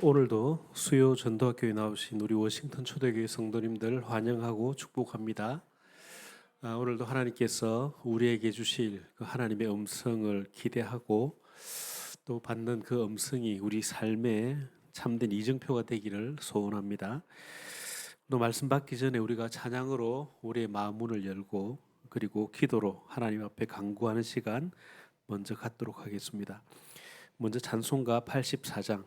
오늘도 수요 전도학교에 나오신 우리 워싱턴 초대교회 성도님들 환영하고 축복합니다. 오늘도 하나님께서 우리에게 주실 그 하나님의 음성을 기대하고 또 받는 그 음성이 우리 삶의 참된 이정표가 되기를 소원합니다. 또 말씀 받기 전에 우리가 찬양으로 우리의 마음 문을 열고 그리고 기도로 하나님 앞에 간구하는 시간 먼저 갖도록 하겠습니다. 먼저 찬송가 84장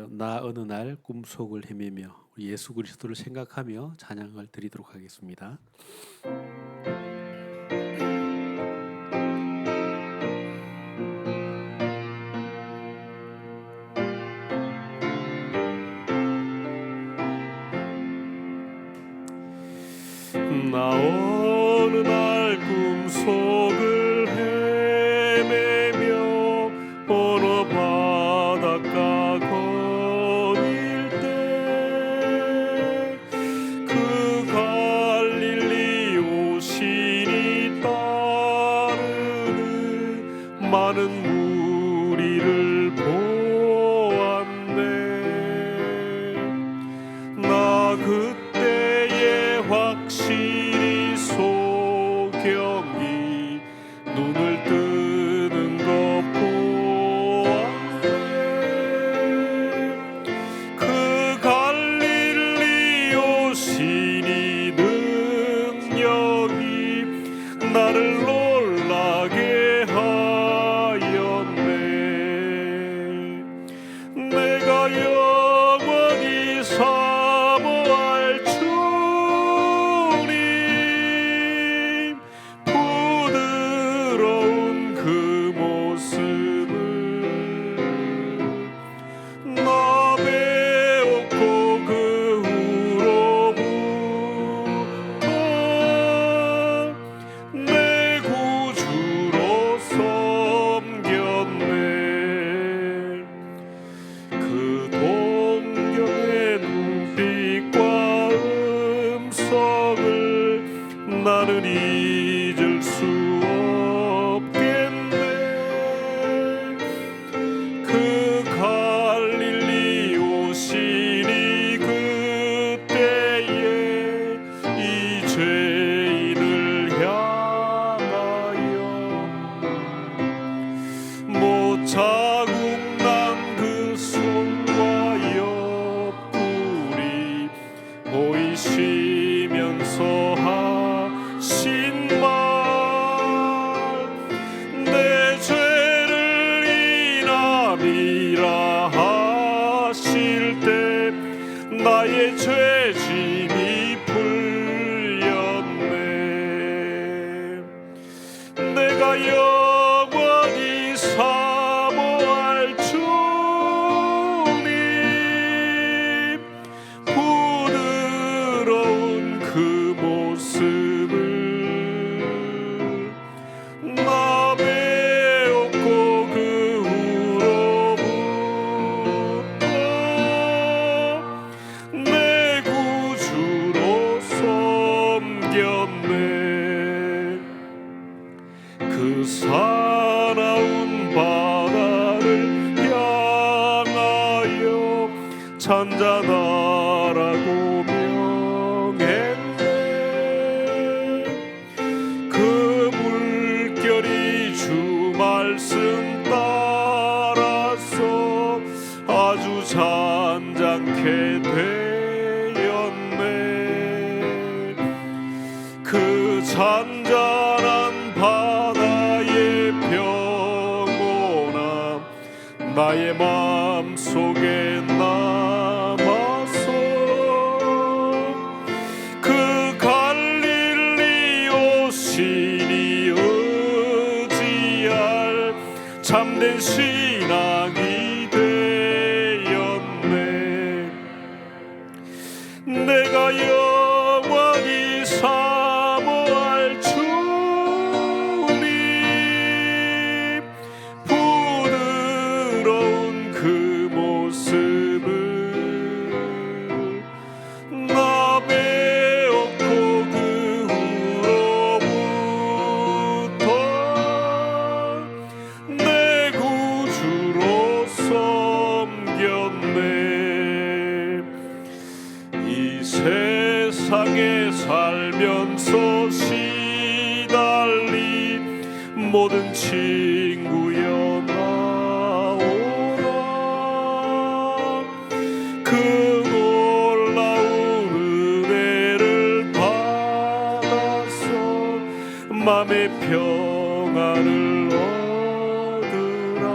나 어느 날 꿈속을 헤매며 예수 그리스도를 생각하며 찬양을 드리도록 하겠습니다. 나 어느 날 꿈속을 헤매며 어느 바닷가 거닐 때 그 갈릴리 오신이 따르는 많은 무리를 보았네. 나 그때에 확실히 소경이 눈을 뜨는 것 보았네. 그 갈릴리 오신이 능력이 나를 놀라게 하였네. 내가 영원히 사모할 주님 부드러운 그 모습을 나 배웠고 그 후로부터 내 구주로 섬겼네. 그 동경의 눈빛과 음성을 나는 잊을 수 없겠네. 그 갈릴리 오시니 그때에 이 죄인을 향하여 못 자국 난 그 손과 옆구리 보이시면서 하신 말, 내 죄를 인함이라 하실 때 나의 죄짐이 풀렸네. 내가 영원히 사모할 주님 부드러운 그 모습을 나 배웠고 그 후로부터 내 구주로 섬겼네. 그 사나운 바다를 향하여 잔잔하라고 명했네. 그 물결이 주 말씀 따라서 아주 잔잔케 되었네. 그 잔잔한 바다의 평온함 나의 마음속에 남아서 그 갈릴리 오시니 의지할 참된 신앙이 되었네. 내가 영원히 사모할 주님 부드러운 그 모습을 나 배웠고 그 후로부터 내 구주로 섬겼네. 세상에 살면서 시달린 모든 친구여 나오라. 그 놀라운 은혜를 받아서 맘의 평안을 얻으라.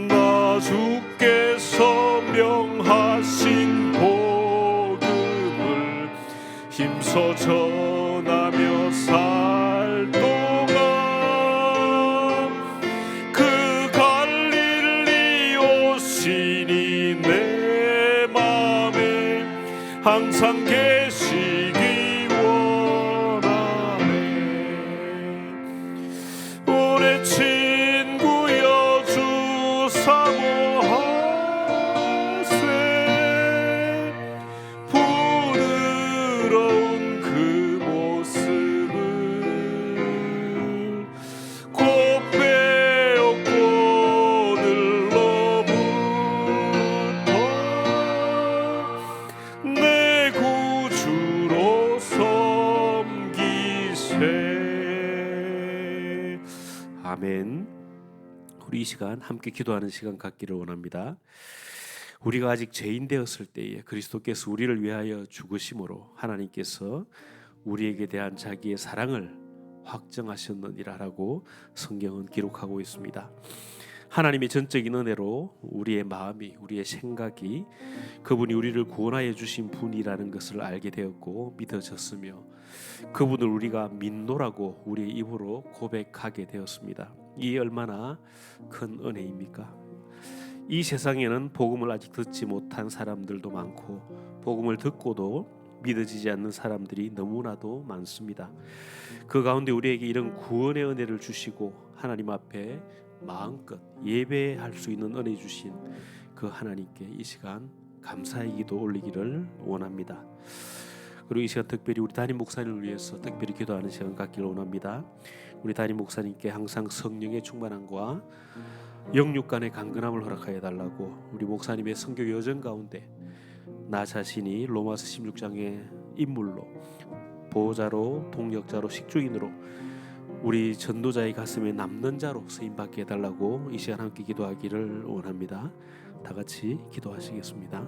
나 주께서 명하신 복음을 힘써 전하며 살 동안 그 갈릴리 오시니 내 맘에 항상 계시기 원하네. 우리 친구여 주 사모하세. 부드러운 그 모습을 곧 배웠고 늘로부터 내 구주로 섬기세. 아멘. 우리 이 시간 함께 기도하는 시간 갖기를 원합니다. 우리가 아직 죄인 되었을 때에 그리스도께서 우리를 위하여 죽으심으로 하나님께서 우리에게 대한 자기의 사랑을 확정하셨느니라라고 성경은 기록하고 있습니다. 하나님의 전적인 은혜로 우리의 마음이, 우리의 생각이 그분이 우리를 구원하여 주신 분이라는 것을 알게 되었고 믿어졌으며 그분을 우리가 믿노라고 우리의 입으로 고백하게 되었습니다. 이 얼마나 큰 은혜입니까? 이 세상에는 복음을 아직 듣지 못한 사람들도 많고 복음을 듣고도 믿어지지 않는 사람들이 너무나도 많습니다. 그 가운데 우리에게 이런 구원의 은혜를 주시고 하나님 앞에 마음껏 예배할 수 있는 은혜 주신 그 하나님께 이 시간 감사의 기도 올리기를 원합니다. 그리고 이 시간 특별히 우리 담임 목사님을 위해서 특별히 기도하는 시간 갖기를 원합니다. 우리 담임 목사님께 항상 성령의 충만함과 영육간의 강건함을 허락하여 달라고, 우리 목사님의 선교 여정 가운데 나 자신이 로마서 16장의 인물로, 보호자로, 동역자로, 식주인으로 우리 전도자의 가슴에 남는 자로 쓰임받게 해달라고 이 시간 함께 기도하기를 원합니다. 다 같이 기도하시겠습니다.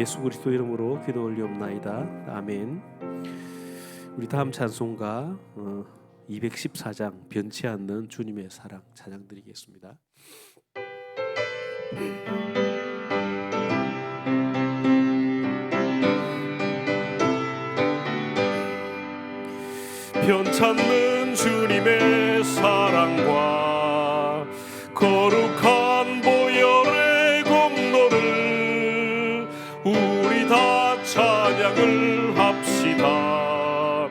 예수 그리스도 이름으로 기도 올리옵나이다. 아멘. 우리 다음 찬송가 214장 변치 않는 주님의 사랑 찬양 드리겠습니다. 변찮는 주님의 사랑과 거룩한 보혈의 공로를 우리 다 찬양을 합시다.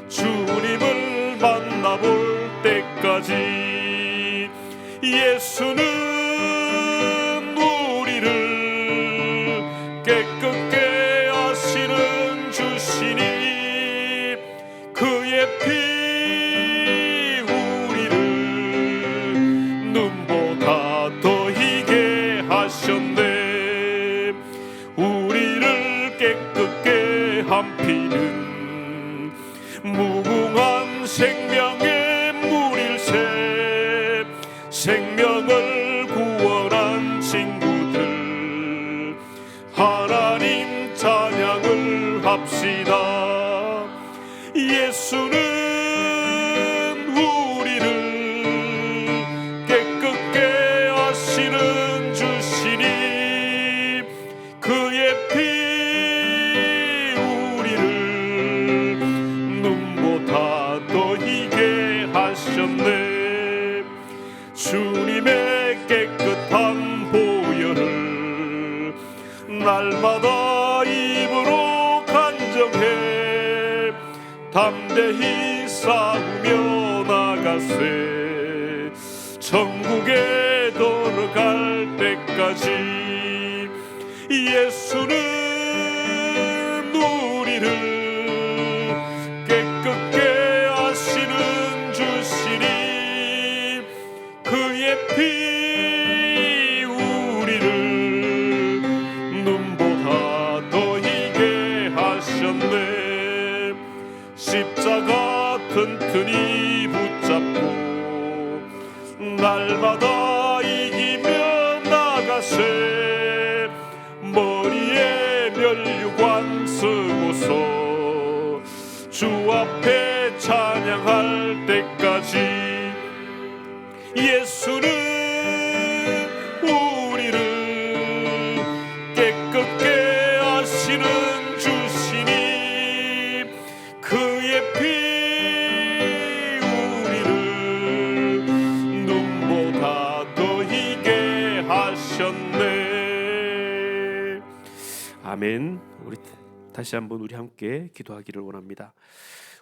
주님을 만나볼 때까지 예수는 우리를 깨끗게 하시는 주시니 그의 피 우리를 눈보다 더 희게 하셨네. 우리를 깨끗게 한 피는 무궁한 생명의 물일새. 생명을 구원한 친구들 하나님 찬양을 합시다. 예수는 우리를 깨끗게 하시는 주시니 그의 피 우리를 눈보다 더 희게 하셨네. 주님의 깨끗한 보혈을 날마다 입으로 간정해 담대히 싸우며 나가세. 천국에 들어갈 때까지 예수는 우리를 깨끗게 하시는 주시니 그의 피 우리를 눈보다 더 희게 하셨네. 십자가 튼튼히 붙잡고 날마다 이기며 나가세. 머리에 면류관 쓰고서 주 앞에 찬양할 때까지 예수는 우리를 깨끗게 하시는 주시니 그의 피 우리를 눈보다 더 희게 하셨네. 아멘. 우리 다시 한번 우리 함께 기도하기를 원합니다.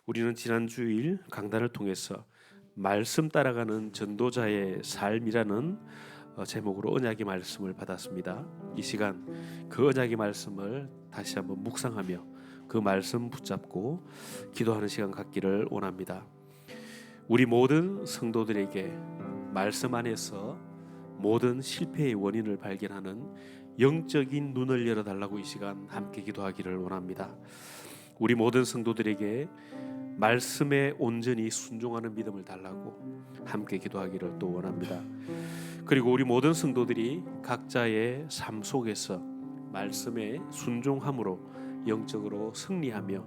우리는 지난 주일 강단을 통해서 말씀 따라가는 전도자의 삶이라는 제목으로 언약의 말씀을 받았습니다. 이 시간 그 언약의 말씀을 다시 한번 묵상하며 그 말씀 붙잡고 기도하는 시간 갖기를 원합니다. 우리 모든 성도들에게 말씀 안에서 모든 실패의 원인을 발견하는 영적인 눈을 열어달라고 이 시간 함께 기도하기를 원합니다. 우리 모든 성도들에게 말씀에 온전히 순종하는 믿음을 달라고 함께 기도하기를 또 원합니다. 그리고 우리 모든 성도들이 각자의 삶 속에서 말씀에 순종함으로 영적으로 승리하며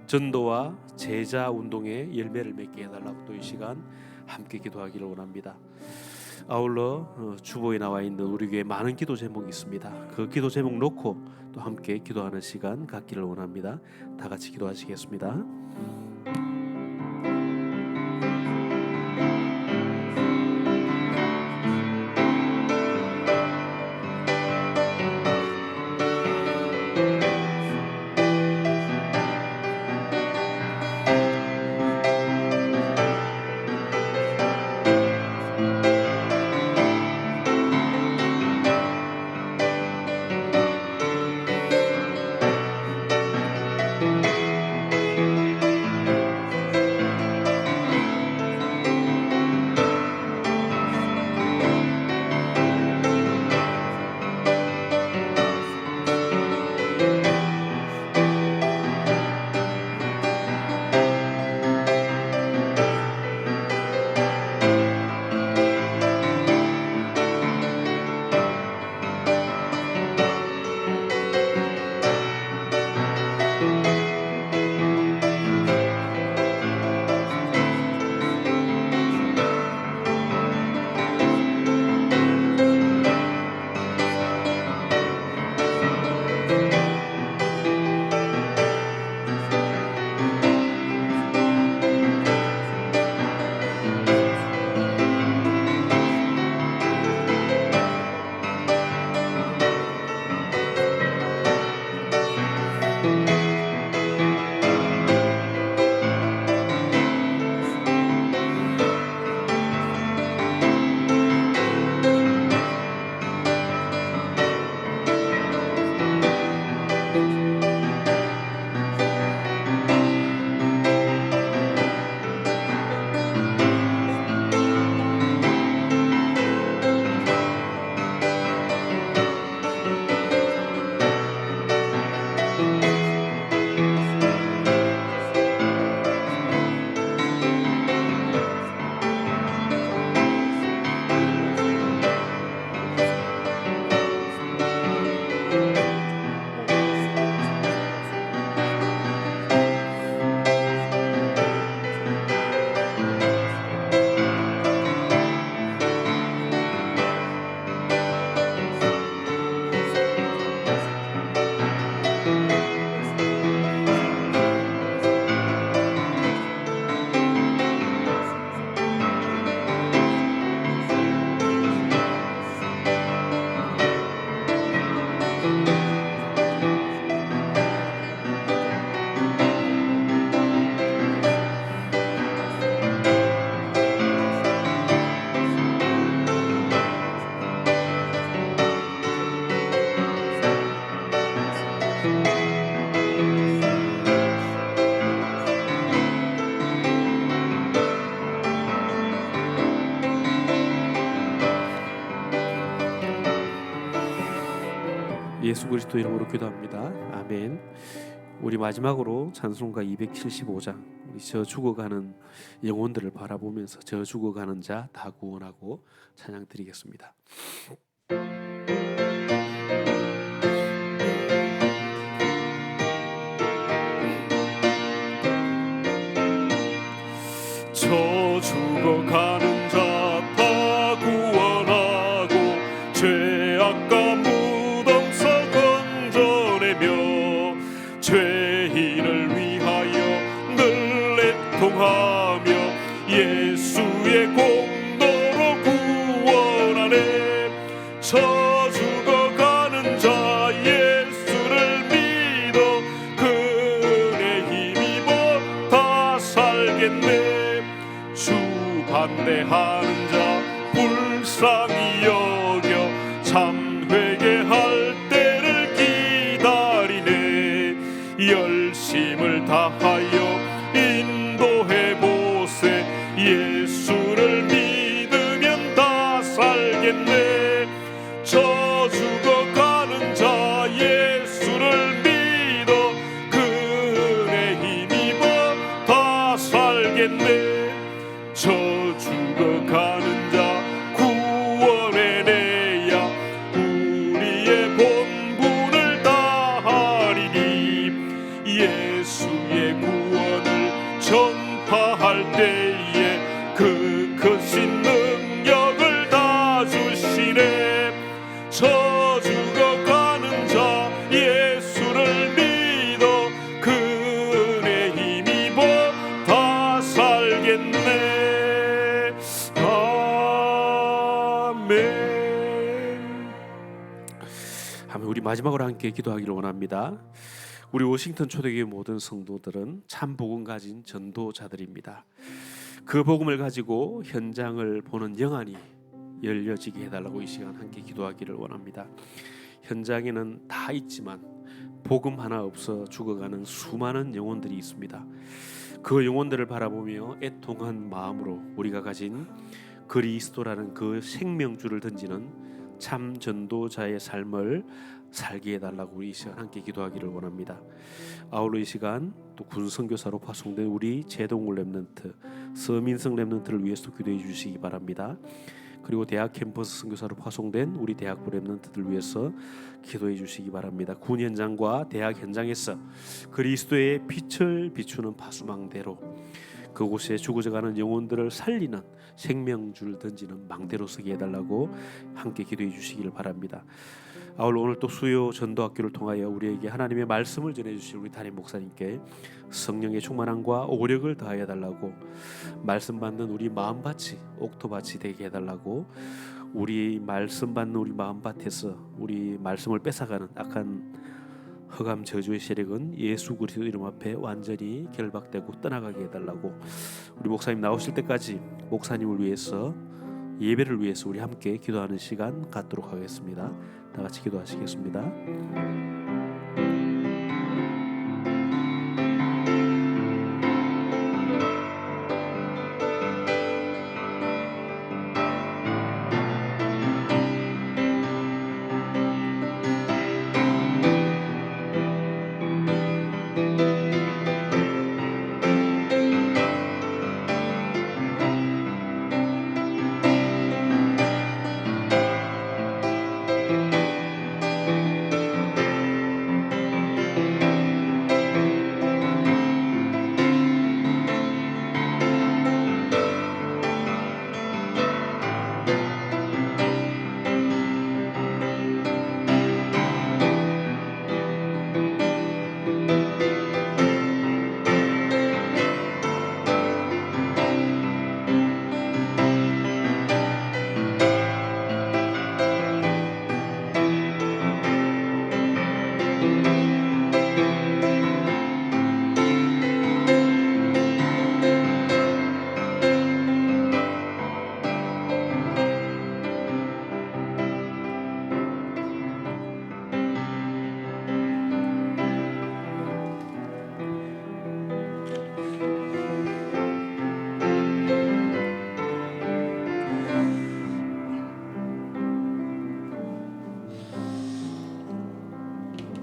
전도와 제자 운동의 열매를 맺게 해달라고 또 이 시간 함께 기도하기를 원합니다. 아울러 주보에 나와 있는 우리 교회 많은 기도 제목이 있습니다. 그 기도 제목 놓고 또 함께 기도하는 시간 갖기를 원합니다. 다 같이 기도하시겠습니다. 예수 그리스도 이름으로 기도합니다. 아멘. 우리 마지막으로 찬송가 275장 우리 저 죽어가는 영혼들을 바라보면서 저 죽어가는 자 다 구원하고 찬양 드리겠습니다. 저 죽어가는 자 다 구원하고 죄악과 무덤서 건져내며 죄인을 위하여 늘 애통하며 예수의 공로로 구원하네. 저 죽어가는 자 예수를 믿어 그 은혜 힘입어 다 살겠네. 주 반대하는 자 불쌍히 여겨 참 회개할 때를 기다리네. 열심을 다하여 인도해보세. 예수를 믿으면 다 살겠네. 저 죽어가는 자 예수를 믿어 그 은혜 힘입어 다 살겠네. 저 죽어가는 자 구원해내야 우리의 본분을 다하리니. 예수의 구원을 전파할 때에 그 크신 능력을 다 주시네. 저 죽어가는 자 예수를 믿어 그 은혜 힘입어 다 살겠네. 우리 마지막으로 함께 기도하기를 원합니다. 우리 워싱턴 초대교회 모든 성도들은 참 복음 가진 전도자들입니다. 그 복음을 가지고 현장을 보는 영안이 열려지게 해달라고 이 시간 함께 기도하기를 원합니다. 현장에는 다 있지만 복음 하나 없어 죽어가는 수많은 영혼들이 있습니다. 그 영혼들을 바라보며 애통한 마음으로 우리가 가진 그리스도라는 그 생명줄을 던지는 참 전도자의 삶을 살게 해달라고 우리 이 시간 함께 기도하기를 원합니다. 아울러 이 시간 또 군선교사로 파송된 우리 제동울 렘넌트, 서민성 렘넌트를 위해서 기도해 주시기 바랍니다. 그리고 대학 캠퍼스 선교사로 파송된 우리 대학부 렘넌트들 위해서 기도해 주시기 바랍니다. 군 현장과 대학 현장에서 그리스도의 빛을 비추는 파수망대로 그곳에 죽어져가는 영혼들을 살리는 생명줄 던지는 망대로 서게 해달라고 함께 기도해 주시기를 바랍니다. 아울러 오늘 또 수요 전도학교를 통하여 우리에게 하나님의 말씀을 전해주실 우리 담임 목사님께 성령의 충만함과 오력을 더하여 달라고, 말씀 받는 우리 마음밭이 옥토밭이 되게 해달라고, 우리 말씀 받는 우리 마음밭에서 우리 말씀을 뺏어가는 악한 흑암 저주의 세력은 예수 그리스도 이름 앞에 완전히 결박되고 떠나가게 해달라고, 우리 목사님 나오실 때까지 목사님을 위해서 예배를 위해서 우리 함께 기도하는 시간 갖도록 하겠습니다. 다 같이 기도하시겠습니다.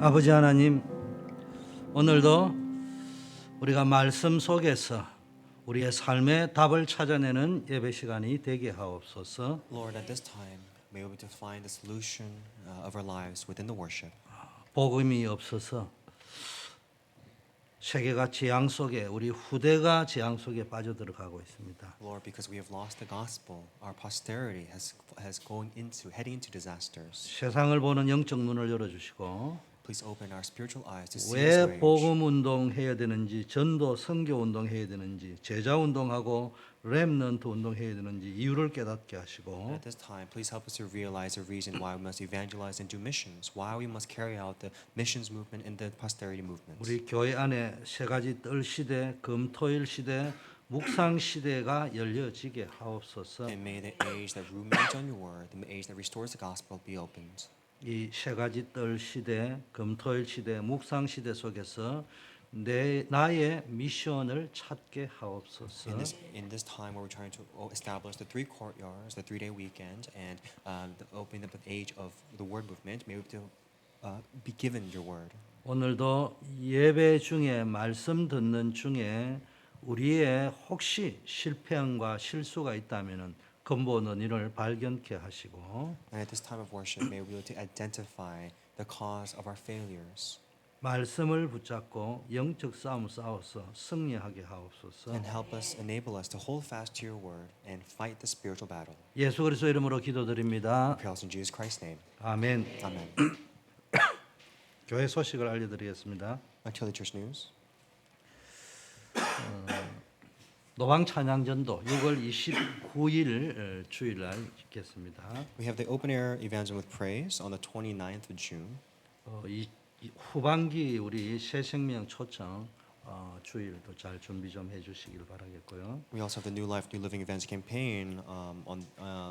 아버지 하나님, 오늘도 우리가 말씀 속에서 우리의 삶의 답을 찾아내는 예배 시간이 되게 하옵소서. Lord, at this time, may we be able to find the solution of our lives within the worship. 복음이 없어서 세계가 재앙 속에, 우리 후대가 재앙 속에 빠져들어가고 있습니다. Lord, because we have lost the gospel, our posterity heading into disasters. 세상을 보는 영적 눈을 열어주시고 Please open our spiritual eyes to see 왜 this rage. 복음 운동 해야 되는지, 전도 선교 운동 해야 되는지, 제자 운동하고 렘넌트 운동 해야 되는지 이유를 깨닫게 하시고 At this time, please help us to realize the reason why we must evangelize and do missions, why we must carry out the missions movement and the posterity movement. 우리 교회 안에 세 가지 뜰 시대, 금토일 시대, 묵상 시대가 열려지게 하옵소서. And may the age that ruminates on your word, the age that restores the gospel, be opened. 이 세 가지 뜰 시대, 금토일 시대, 묵상 시대 속에서 나의 미션을 찾게 하옵소서. In this time where we're trying to establish the 3 courtyards, the 3-day weekend, and opening up the age of the word movement, may we be given your word. 오늘도 예배 중에 말씀 듣는 중에 우리의 혹시 실패함과 실수가 있다면은 근본 원인을 발견케 하시고 And at this time of worship, may we be able to identify the cause of our failures 말씀을 붙잡고 영적 싸움을 싸워서 승리하게 하옵소서. and enable us to hold fast to your word and fight the spiritual battle. 예수 그리스도 이름으로 기도드립니다. We pray also in Jesus Christ's name. 아멘. Amen. 교회 소식을 알려드리겠습니다. Until the church news. 노방 찬양전도 6월 29일 주일날 있겠습니다. We have the open air evangelism with praise on the 29th of June. 이 후반기 우리 새 생명 초청 주일도 잘 준비 좀 해주시길 바라겠고요. We also have the New Life, New Living Events campaign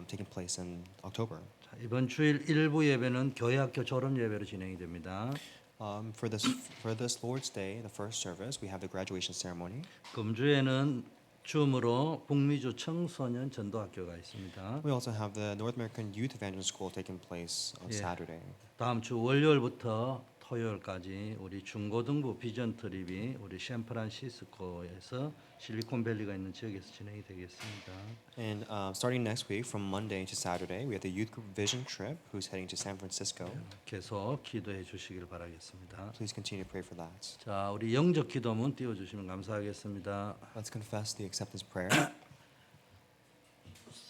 taking place in October. 자, 이번 주일 일부 예배는 교회학교 졸업 예배로 진행이 됩니다. For this Lord's Day, the first service, we have the graduation ceremony. 금주에는 줌으로 북미주 청소년 전도학교가 있습니다. We also have the North American Youth Evangelism School taking place on Yeah. Saturday. 다음 주 월요일부터 토요일까지 우리 중고등부 비전 트립이 우리 샌프란시스코에서 실리콘밸리가 있는 지역에서 진행이 되겠습니다. And starting next week, from Monday to Saturday, we have the Youth Group Vision Trip, who's heading to San Francisco. 계속 기도해 주시길 바라겠습니다. Please continue to pray for that. 자, 우리 영적 기도문 띄워주시면 감사하겠습니다. Let's confess the acceptance prayer.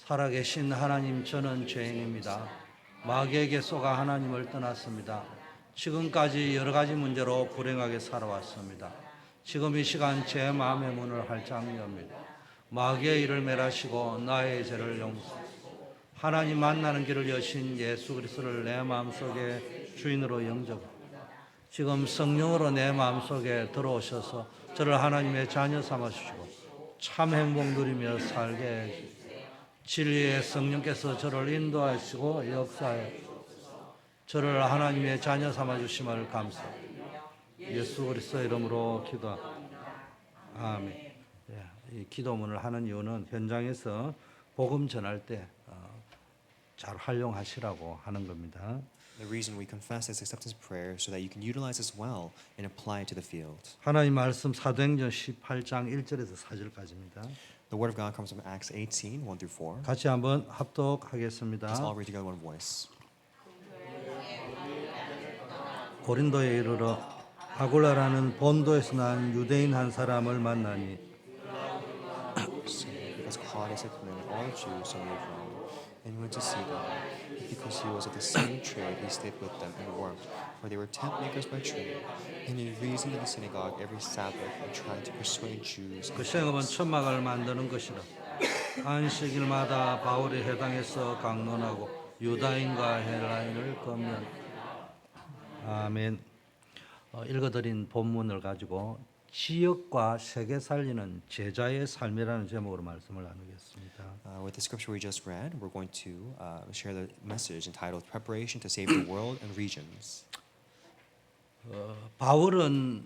살아계신 하나님, 저는 죄인입니다. 마귀에게 속아 하나님을 떠났습니다. 지금까지 여러 가지 문제로 불행하게 살아왔습니다. 지금 이 시간 제 마음의 문을 활짝 엽니다. 마귀의 일을 멸하시고 나의 죄를 용서하시고 하나님 만나는 길을 여신 예수 그리스도를 내 마음속에 주인으로 영접합니다. 지금 성령으로 내 마음속에 들어오셔서 저를 하나님의 자녀 삼아 주시고 참 행복 누리며 살게 해주시고 진리의 성령께서 저를 인도하시고 역사해 저를 하나님의 자녀 삼아 주심을 감사합니다. 예수 그리스도 이름으로 기도합니다. 아멘. 이 기도문을 하는 이유는 현장에서 복음 전할 때 잘 활용하시라고 하는 겁니다. The reason we confess this acceptance prayer is so that you can utilize this well and apply it to the field. 하나님 말씀 사도행전 18장 1절에서 4절까지입니다. The word of God comes from Acts 18, 1 through 4. 같이 한번 합독하겠습니다. Let's all read together in one voice. 고린도에 이르러 아굴라라는 본도에서 난 유대인 한 사람을 만나니 Because Claudius had commanded all the Jews to leave Rome, and went to see them. Because he was of the same trade, he stayed with them and worked, for they were tent makers by trade. And he reasoned in the synagogue every Sabbath and tried to persuade Jews. 그 생업은 천막을 만드는 것이라. 안식일마다 바울이 회당에서 강론하고 유다인과 헬라인을 검면. 아멘. 읽어드린 본문을 가지고 지역과 세계 살리는 제자의 삶이라는 제목으로 말씀을 나누겠습니다. With the scripture we just read, we're going to share the message entitled "Preparation to Save the World and Regions." 바울은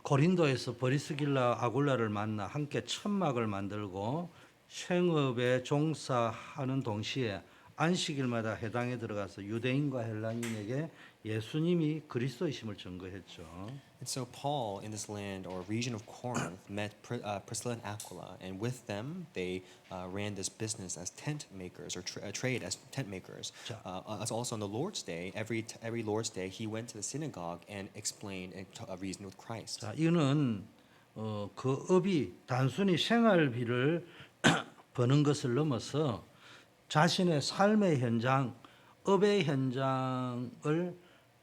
고린도에서 브리스길라 아굴라를 만나 함께 천막을 만들고 생업에 종사하는 동시에 안식일마다 회당에 들어가서 유대인과 헬라인에게 예수님이 그리스도이심을 증거했죠. And so Paul in this land or region of Corinth met Priscilla and Aquila, and with them they ran this business as tent makers or trade as tent makers. As also on the Lord's Day, every Lord's Day he went to the synagogue and explained and reasoned with Christ. 자, 이는 그 업이 단순히 생활비를 버는 것을 넘어서 자신의 삶의 현장, 업의 현장을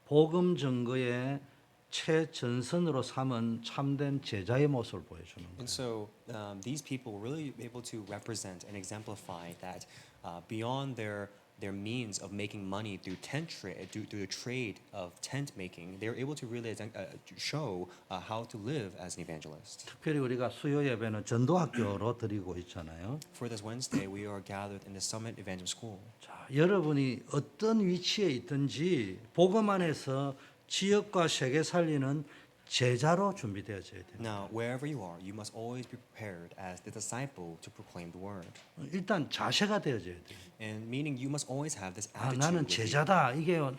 복음 증거의 최전선으로 삼은 참된 제자의 모습을 보여주는 거예요. And so these people were really able to represent and exemplify that beyond their means of making money through through the trade of tent making, they were able to really show how to live as an evangelist. 특별히 우리가 수요 예배는 전도학교로 드리고 있잖아요. For this Wednesday, we are gathered in the Summit Evangel School. 자, 여러분이 어떤 위치에 있든지 복음 안에서 지역과 세계 살리는 제자로 준비되어져야 됩니다. Now, wherever you are, you must always be prepared as the disciple to proclaim the word. 일단 자세가 되어져야 돼요. And meaning you must always have this 아, attitude. 나는 with you. 제자다. 이게 늘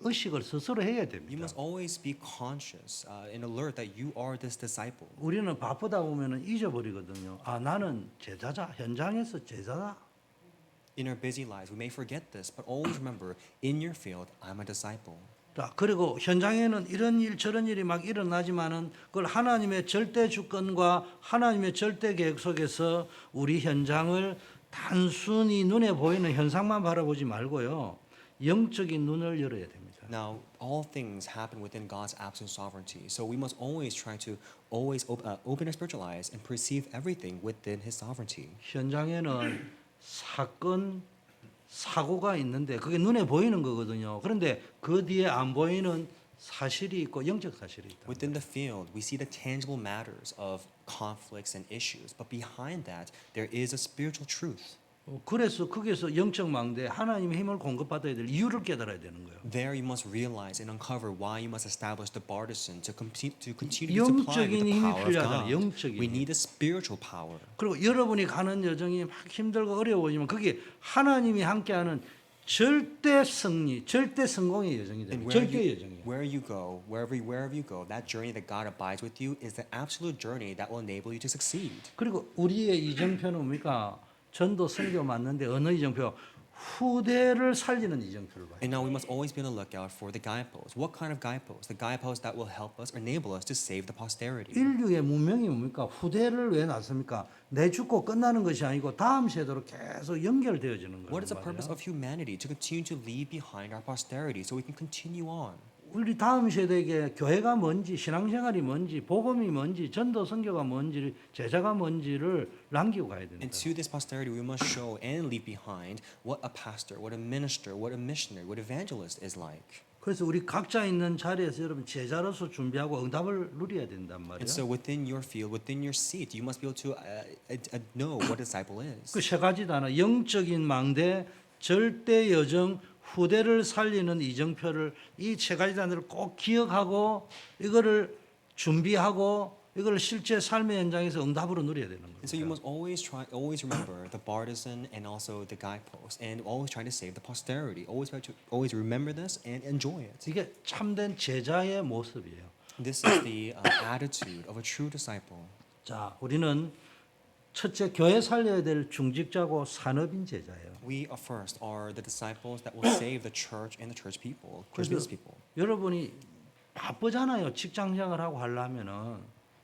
의식을 스스로 해야 You 됩니다. must always be conscious and alert that you are this disciple. 우리는 바쁘다 보면은 잊어버리거든요. 아, 나는 제자자. 현장에서 제자다. In our busy lives, we may forget this, but always remember, in your field, I'm a disciple. 자, 그리고 현장에는 이런 일 저런 일이 막 일어나지만은 그걸 하나님의 절대 주권과 하나님의 절대 계획 속에서 우리 현장을 단순히 눈에 보이는 현상만 바라보지 말고요. 영적인 눈을 열어야 됩니다. Now, all things happen within God's absolute sovereignty. So we must always try to open our spiritual eyes and perceive everything within His sovereignty. 현장에는 사고가 있는데 그게 눈에 보이는 거거든요. 그런데 그 뒤에 안 보이는 사실이 있고 영적 사실이 있다. Within the field, we see the tangible matters of conflicts and issues, but behind that, there is a spiritual truth. 그래서 거기서 영적 망대 하나님의 힘을 공급받아야 될 이유를 깨달아야 되는 거예요. There you must realize and uncover why you must establish the bartisan to continue to be supplied with 영적인 the 힘이 power of 필요하잖아요. God. 영적인 We 힘. need a spiritual power. 그리고 여러분이 가는 여정이 막 힘들고 어려워지면 그게 하나님이 함께하는 절대 승리, 절대 성공의 여정이 And 됩니다. 절대 여정이에요. where you go, wherever you go, that journey that God abides with you is the absolute journey that will enable you to succeed. 그리고 우리의 이정표는 뭡니까? 전도 선교 맞는데 어느 이정표? 후대를 살리는 이정표를 봐요. And now we must always be on the lookout for the guideposts. What kind of guideposts? The guideposts that will help us, enable us to save the posterity. 인류의 문명이 뭡니까? 후대를 왜 놨습니까? 내 죽고 끝나는 것이 아니고 다음 세대로 계속 연결되어지는 What is the 거예요. purpose of humanity? To continue to leave behind our posterity so we can continue on. 우리 다음 세대에게 교회가 뭔지, 신앙생활이 뭔지, 복음이 뭔지, 전도 선교가 뭔지, 제자가 뭔지를 남기고 가야 되는 And 거예요. to this posterity, we must show and leave behind what a pastor, what a minister, what a missionary, what evangelist is like. 그래서 우리 각자 있는 자리에서 여러분 제자로서 준비하고 응답을 누려야 된단 말이에요. And so within your field, within your seat, you must be able to know what a disciple is. 그 세 가지 단어, 영적인 망대, 절대 여정, 후대를 살리는 이정표를 이 세 가지 단어를 꼭 기억하고 이거를 준비하고 이걸 실제 삶의 현장에서 응답으로 누려야 되는 거예요. And so you must always remember the bartisan and also the guidepost, and always try to save the posterity. Always remember this and enjoy it. 이게 참된 제자의 모습이에요. This is the attitude of a true disciple. 자, 우리는 첫째 교회 살려야 될 중직자고 산업인 제자예요. We are the disciples that will save the church and the church people, church business people. 여러분이 바쁘잖아요. 직장생활 하고 하려면은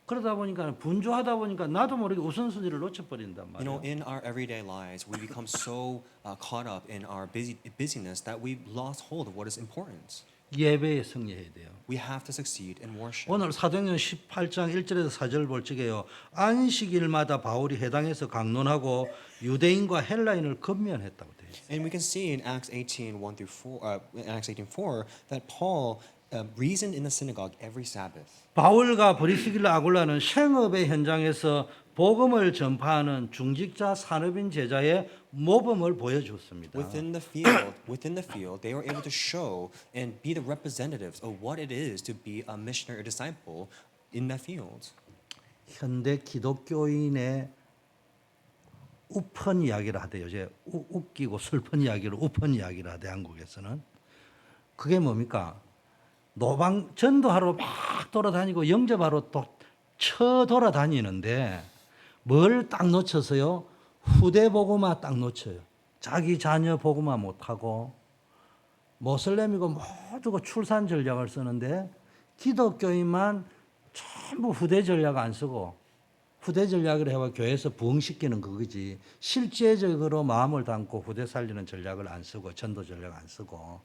그러다 보니까 분주하다 보니까 나도 모르게 우선순위를 놓쳐버린단 You know, 말이에요. in our everyday lives, we become so caught up in our busyness that we've lost hold of what is important. 예배에 승리해야 돼요. We have to succeed in worship. 오늘 사도행전 18장 1절에서 4절 볼 적에요. 안식일마다 바울이 회당에서 강론하고 유대인과 헬라인을 건면했다고 돼요. And we can see in Acts 18:4 that Paul reasoned in the synagogue every Sabbath. 바울과 브리스길라 아굴라는 생업의 현장에서 복음을 전파하는 중직자 산업인 제자의 모범을 보여줬습니다. Within the field, they were able to show and be the representatives of what it is to be a missionary or disciple in that field. 현대 기독교인의 우픈 이야기를 하대요. 이제 웃기고 슬픈 이야기를 우픈 이야기를 하대 한국에서는 그게 뭡니까? 전도하러 막 돌아다니고 영접하러 또 돌아다니는데 뭘 딱 놓쳐서요? 후대 보고만 딱 놓쳐요. 자기 자녀 보고만 못하고 모슬렘이고 모두가 출산 전략을 쓰는데 기독교인만 전부 후대 전략 안 쓰고 후대 전략을 해와 교회에서 부흥시키는 그거지 실제적으로 마음을 담고 후대 살리는 전략을 안 쓰고 전도 전략 안 쓰고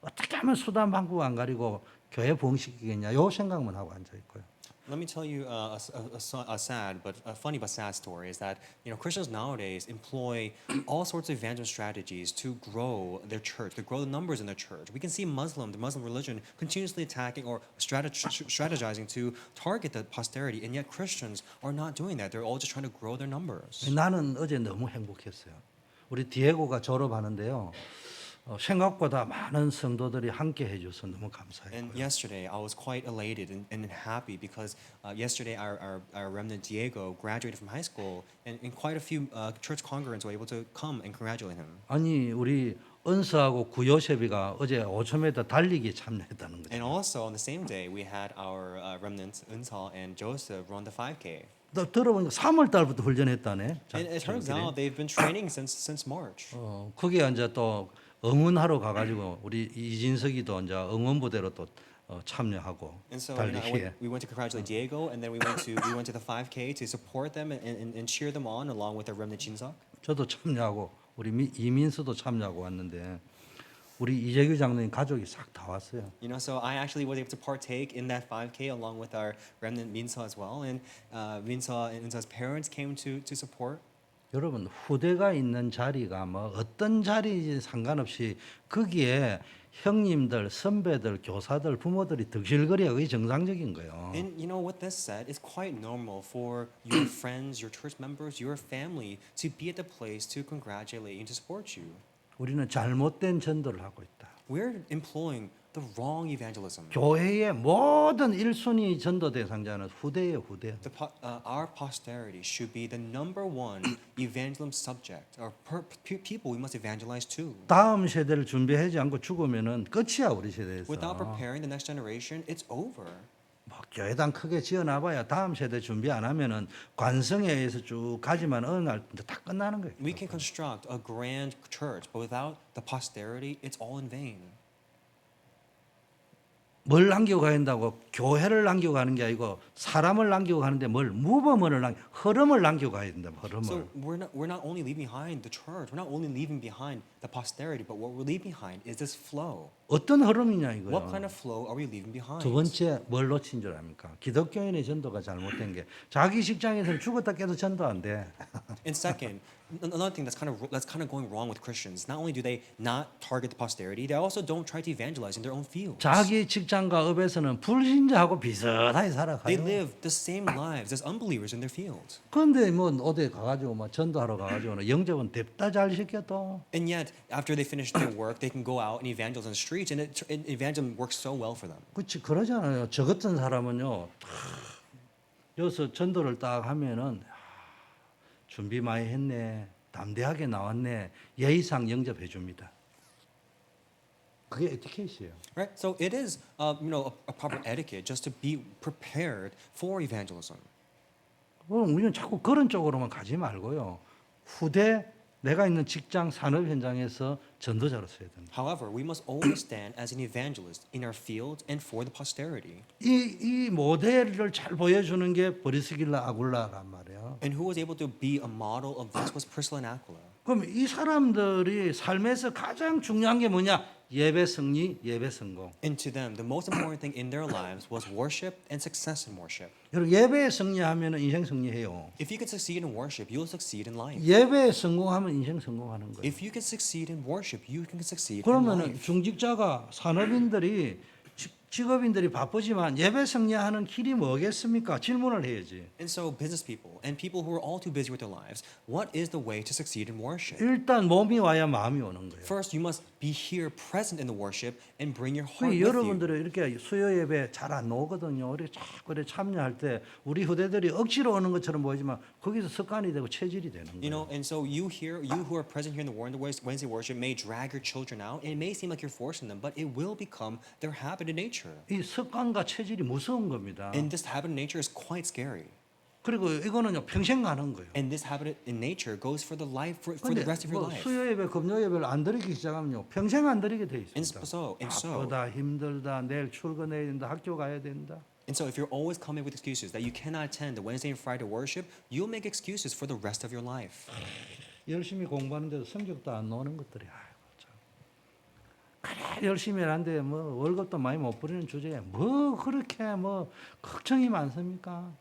어떻게 하면 수단 방법 안 가리고 교회 부흥시키겠냐 요 생각만 하고 앉아 있고요. Let me tell you a sad but a funny but sad story is that Christians nowadays employ all sorts of evangelism strategies to grow their church, to grow the numbers in their church. We can see the Muslim religion, continuously attacking or strategizing to target the posterity, and yet Christians are not doing that. They're all just trying to grow their numbers. 나는 어제 너무 행복했어요. 우리 디에고가 졸업하는데요. 생각보다 많은 성도들이 함께 해줘서 너무 감사해요. And yesterday, I was quite elated and happy because yesterday our remnant Diego graduated from high school, and quite a few church congregants were able to come and congratulate him. 아니 우리 은서하고 구요셉이가 어제 5,000m 달리기에 참여했다는 And 거죠. also on the same day, we had our remnants Unsal and Joseph run the 5K. 또 들어보니까 3월 달부터 훈련했다네. And it turns out they've been training since March. 거기에 이제 또 응원하러 가가지고 우리 이진석이도 이제 응원부대로 또 참여하고 And so 달리기에. we went to congratulate Diego, and then we went to the 5K to support them and cheer them on along with our remnant Jinseok. 저도 참여하고 우리 이민수도 참여하고 왔는데 우리 이재규 장로님 가족이 싹 다 왔어요. So I actually was able to partake in that 5K along with our remnant Minso as well, and Minso and Unsa's parents came to support. 여러분 후대가 있는 자리가 뭐 어떤 자리인지 상관없이 거기에 형님들, 선배들, 교사들, 부모들이 득실거리가 그게 정상적인 거예요. And what this said is quite normal for your friends, your church members, your family to be at the place to congratulate and to support you. 우리는 잘못된 전도를 하고 있다. We're employing the wrong evangelism. 교회의 모든 1순위 전도 대상자는 후대예요, 후대. Our posterity should be the number one evangelism subject, or people we must evangelize to. 다음 세대를 준비하지 않고 죽으면은 끝이야 우리 세대에서. Without preparing the next generation, it's over. 뭐 교회당 크게 지어놔봐야 다음 세대 준비 안 하면은 관성에 의해서 쭉 가지만 어느 날 다 끝나는 거예요. We can construct a grand church, but without the posterity, it's all in vain. 뭘 남기고 가야 한다고 교회를 남기고 가는 게 아니고 사람을 남기고 가는데 뭘 흐름을 남기고 가야 된다. 흐름을. So we're not only leaving behind the church, we're not only leaving behind the posterity, but what we're leaving behind is this flow. 어떤 흐름이냐 What 이거요. kind of flow are we leaving behind? 두 번째 뭘 놓친 줄 압니까? 기독교인의 전도가 잘못된 게 자기 직장에서는 죽었다 깨도 전도 안 돼. And second, another thing that's kind of going wrong with Christians. Not only do they not target the posterity, they also don't try to evangelize in their own fields. 자기 직장과 업에서는 불신자하고 비슷하게 They 살아가요. live the same lives as unbelievers in their fields. 그런데 뭐 어디 가가지고 막 전도하러 가가지고는 영접은 냅다 잘 시켜 또. And yet, after they finish their work, they can go out and evangelize on the streets, and evangelism works so well for them. 그렇지 그러잖아요. 저 같은 사람은요. 여기서 전도를 딱 하면은 준비 많이 했네. 담대하게 나왔네. 예의상 영접해 줍니다. 그게 에티켓이에요. Right? So it is, a proper etiquette just to be prepared for evangelism. 그럼 우리는 자꾸 그런 쪽으로만 가지 말고요. 후대 내가 있는 직장 산업 현장에서 전도자로 써야 된다. However, we must always stand as an evangelist in our field and for the posterity. 이 모델을 잘 보여주는 게 브리스길라 아굴라란 말이에요. And who was able to be a model of this was Priscilla and Aquila. 그럼 이 사람들이 삶에서 가장 중요한 게 뭐냐? 예배 승리, 예배 성공. And to them, the most important thing in their lives was worship and success in worship. 여러분 예배에 승리하면 인생 승리해요. If you can succeed in worship, you'll succeed in life. 예배에 성공하면 인생 성공하는 거예요. If you can succeed in worship, you can succeed in 그러면 life. 중직자가 산업인들이 직업인들이 바쁘지만 예배 승리하는 길이 뭐겠습니까? 질문을 해야지. And so, business people and people who are all too busy with their lives, what is the way to succeed in worship? 일단 몸이 와야 마음이 오는 거예요. First, you must be here present in the worship and bring your 그 heart with you. 여러분들이 이렇게 수요 예배 잘 안 오거든요. 우리 자꾸 이렇게 참여할 때 우리 후대들이 억지로 오는 것처럼 보이지만 거기서 습관이 되고 체질이 되는 You 거예요. know, and so you who are present here in the Wednesday worship may drag your children out, and it may seem like you're forcing them, but it will become their habit in nature. 이 습관과 체질이 무서운 겁니다. And this habit in nature is quite scary. 그리고 이거는요 평생 가는 거예요. And this habit in nature goes for the 근데 rest of your 뭐 life. 수요 예배, 금요 예배를 안 드리기 시작하면요 평생 안 드리게 돼 And 있습니다. so, 바쁘다, 힘들다, 내일 출근해야 된다, 학교 가야 된다. if you're always coming with excuses that you cannot attend the Wednesday and Friday worship, you'll make excuses for the rest of your life. 열심히 공부하는데도 성적도 안 나오는 것들이 아이고 참. 그래 열심히 하는데 뭐 월급도 많이 못 버리는 주제에 뭐 그렇게 뭐 걱정이 많습니까?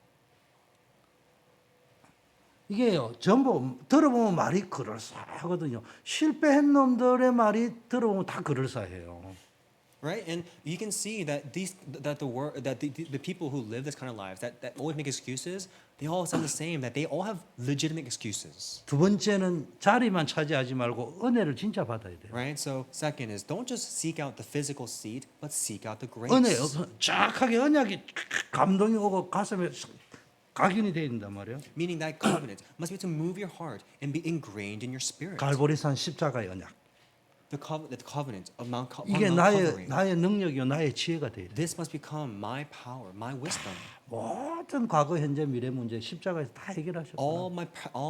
이게요 전부 들어보면 말이 그럴싸하거든요. 실패한 놈들의 말이 들어보면 다 그럴싸해요. Right, and you can see that the people who live this kind of lives that always make excuses, they all sound the same. That they all have legitimate excuses. 두 번째는 자리만 차지하지 말고 은혜를 진짜 받아야 돼요. Right. So second is don't just seek out the physical seat, but seek out the grace. 은혜 쫙하게 언약이 감동이 오고 가슴에 각인이 되어 있단 말이에요. Meaning that covenant must be to move your heart and be ingrained in your spirit. 갈보리산 십자가의 언약. The covenant of Mount 이게 Calvary. 나의 능력이요 나의 지혜가 돼야 돼. This must become my power, my wisdom. 모든 과거, 현재, 미래 문제 십자가에서 다 해결하셨구나. All